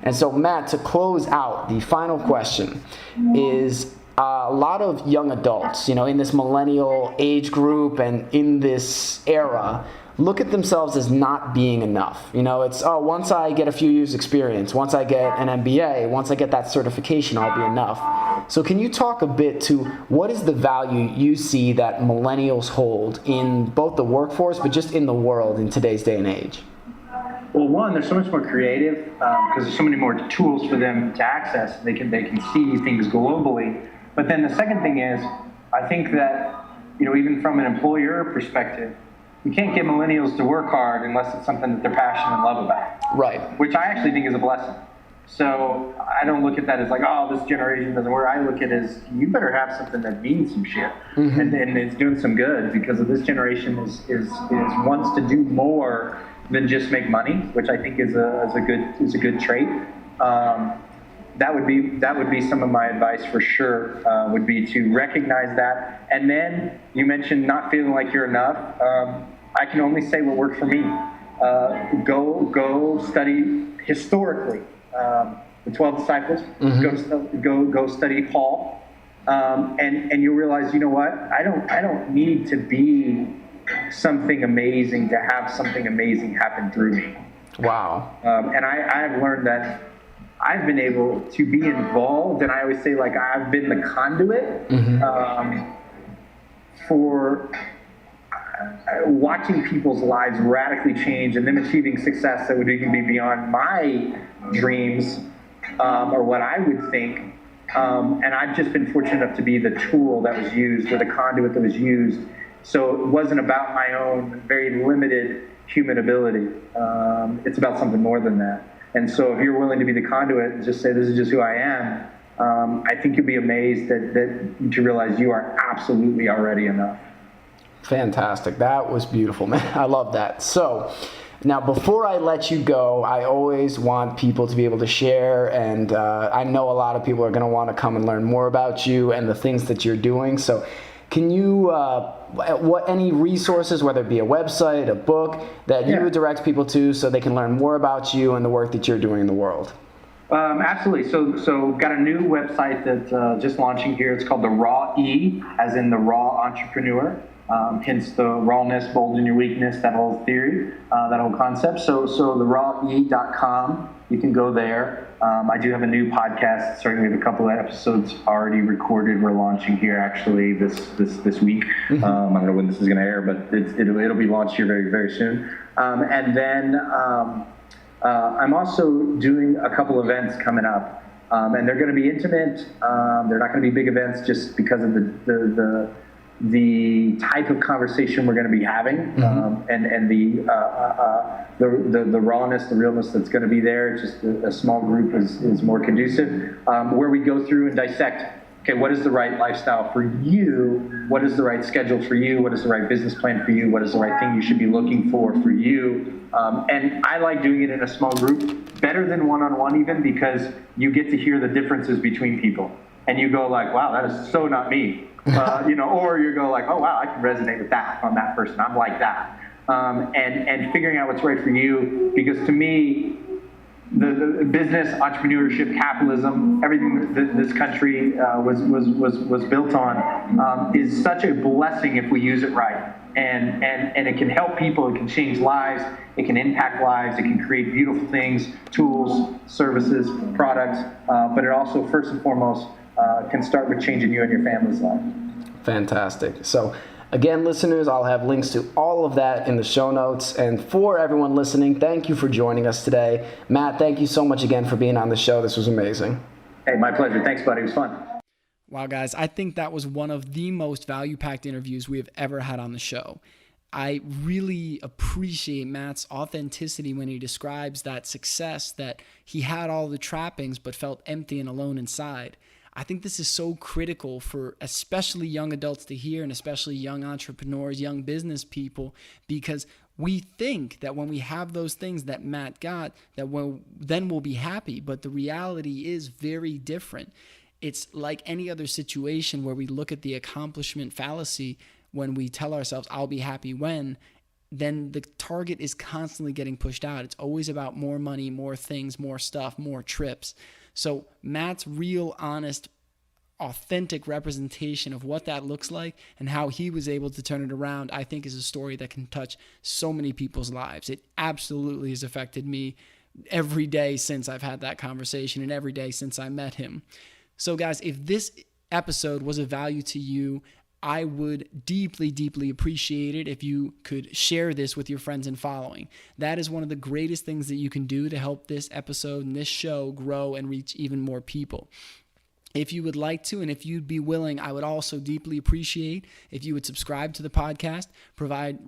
And so Matt, to close out, the final question is a lot of young adults, in this millennial age group and in this era, look at themselves as not being enough. It's, once I get a few years experience, once I get an MBA, once I get that certification, I'll be enough. So can you talk a bit to what is the value you see that millennials hold in both the workforce, but just in the world in today's day and age? Well, one, they're so much more creative because there's so many more tools for them to access. They can see things globally. But then the second thing is, I think that, even from an employer perspective, you can't get millennials to work hard unless it's something that they're passionate and love about. Right. Which I actually think is a blessing. So I don't look at that as like, oh, this generation doesn't work. I look at it as you better have something that means some shit and it's doing some good, because of this generation is wants to do more than just make money, which I think is a good trait. That would be some of my advice for sure. Would be to recognize that, and then you mentioned not feeling like you're enough. I can only say what worked for me. Go study historically the 12 disciples. Go study Paul, and you'll realize, you know what? I don't need to be something amazing to have something amazing happen through me. Wow. And I've learned that I've been able to be involved, and I always say, like, I've been the conduit for watching people's lives radically change and them achieving success that would even be beyond my dreams or what I would think. And I've just been fortunate enough to be the tool that was used, or the conduit that was used. So it wasn't about my own very limited human ability. It's about something more than that. And so if you're willing to be the conduit and just say, this is just who I am, I think you'll be amazed that to realize you are absolutely already enough. Fantastic. That was beautiful, man. I love that. So now, before I let you go, I always want people to be able to share, and I know a lot of people are going to want to come and learn more about you and the things that you're doing. So can you, any resources, whether it be a website, a book, that you would direct people to so they can learn more about you and the work that you're doing in the world? Absolutely. So got a new website that's just launching here. It's called the Raw E, as in the Raw Entrepreneur. Hence the rawness, bold in your weakness, that whole theory, that whole concept. So the rawe.com, you can go there. I do have a new podcast. Certainly, we have a couple of episodes already recorded. We're launching here actually this week. I don't know when this is going to air, but it'll be launched here very, very soon. And then I'm also doing a couple events coming up. And they're going to be intimate. They're not going to be big events just because of the type of conversation we're going to be having, and the rawness, the realness that's going to be there. Just a small group is more conducive, where we go through and dissect. Okay, what is the right lifestyle for you? What is the right schedule for you? What is the right business plan for you? What is the right thing you should be looking for you? And I like doing it in a small group, better than one-on-one even, because you get to hear the differences between people. And you go like, wow, that is so not me. Or you go like, oh, wow, I can resonate with that on that person. I'm like that. And figuring out what's right for you, because to me, the business, entrepreneurship, capitalism, everything that this country was built on is such a blessing if we use it right. And it can help people, it can change lives, it can impact lives, it can create beautiful things, tools, services, products, but it also, first and foremost, can start with changing you and your family's life. Fantastic. So again, listeners, I'll have links to all of that in the show notes. And for everyone listening, thank you for joining us today. Matt, thank you so much again for being on the show. This was amazing. Hey, my pleasure. Thanks, buddy. It was fun. Wow, guys, I think that was one of the most value-packed interviews we have ever had on the show. I really appreciate Matt's authenticity when he describes that success, that he had all the trappings but felt empty and alone inside. I think this is so critical for especially young adults to hear, and especially young entrepreneurs, young business people, because we think that when we have those things that Matt got, that then we'll be happy. But the reality is very different. It's like any other situation where we look at the accomplishment fallacy when we tell ourselves, I'll be happy when, then the target is constantly getting pushed out. It's always about more money, more things, more stuff, more trips. So Matt's real, honest, authentic representation of what that looks like and how he was able to turn it around, I think is a story that can touch so many people's lives. It absolutely has affected me every day since I've had that conversation and every day since I met him. So guys, if this episode was of value to you, I would deeply, deeply appreciate it if you could share this with your friends and following. That is one of the greatest things that you can do to help this episode and this show grow and reach even more people. If you would like to, and if you'd be willing, I would also deeply appreciate if you would subscribe to the podcast, provide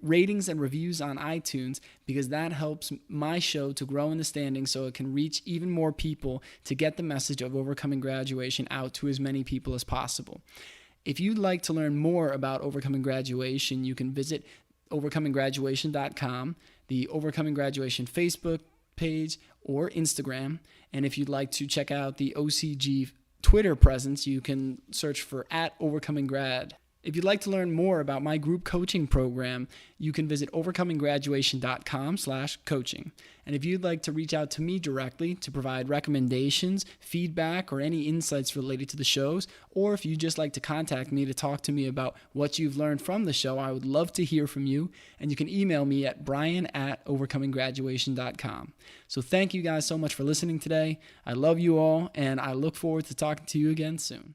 ratings and reviews on iTunes, because that helps my show to grow in the standings so it can reach even more people to get the message of Overcoming Graduation out to as many people as possible. If you'd like to learn more about Overcoming Graduation, you can visit overcominggraduation.com, the Overcoming Graduation Facebook page, or Instagram. And if you'd like to check out the OCG Twitter presence, you can search for @OvercomingGrad. If you'd like to learn more about my group coaching program, you can visit overcominggraduation.com/coaching. And if you'd like to reach out to me directly to provide recommendations, feedback, or any insights related to the shows, or if you'd just like to contact me to talk to me about what you've learned from the show, I would love to hear from you. And you can email me at brian@overcominggraduation.com. So thank you guys so much for listening today. I love you all, and I look forward to talking to you again soon.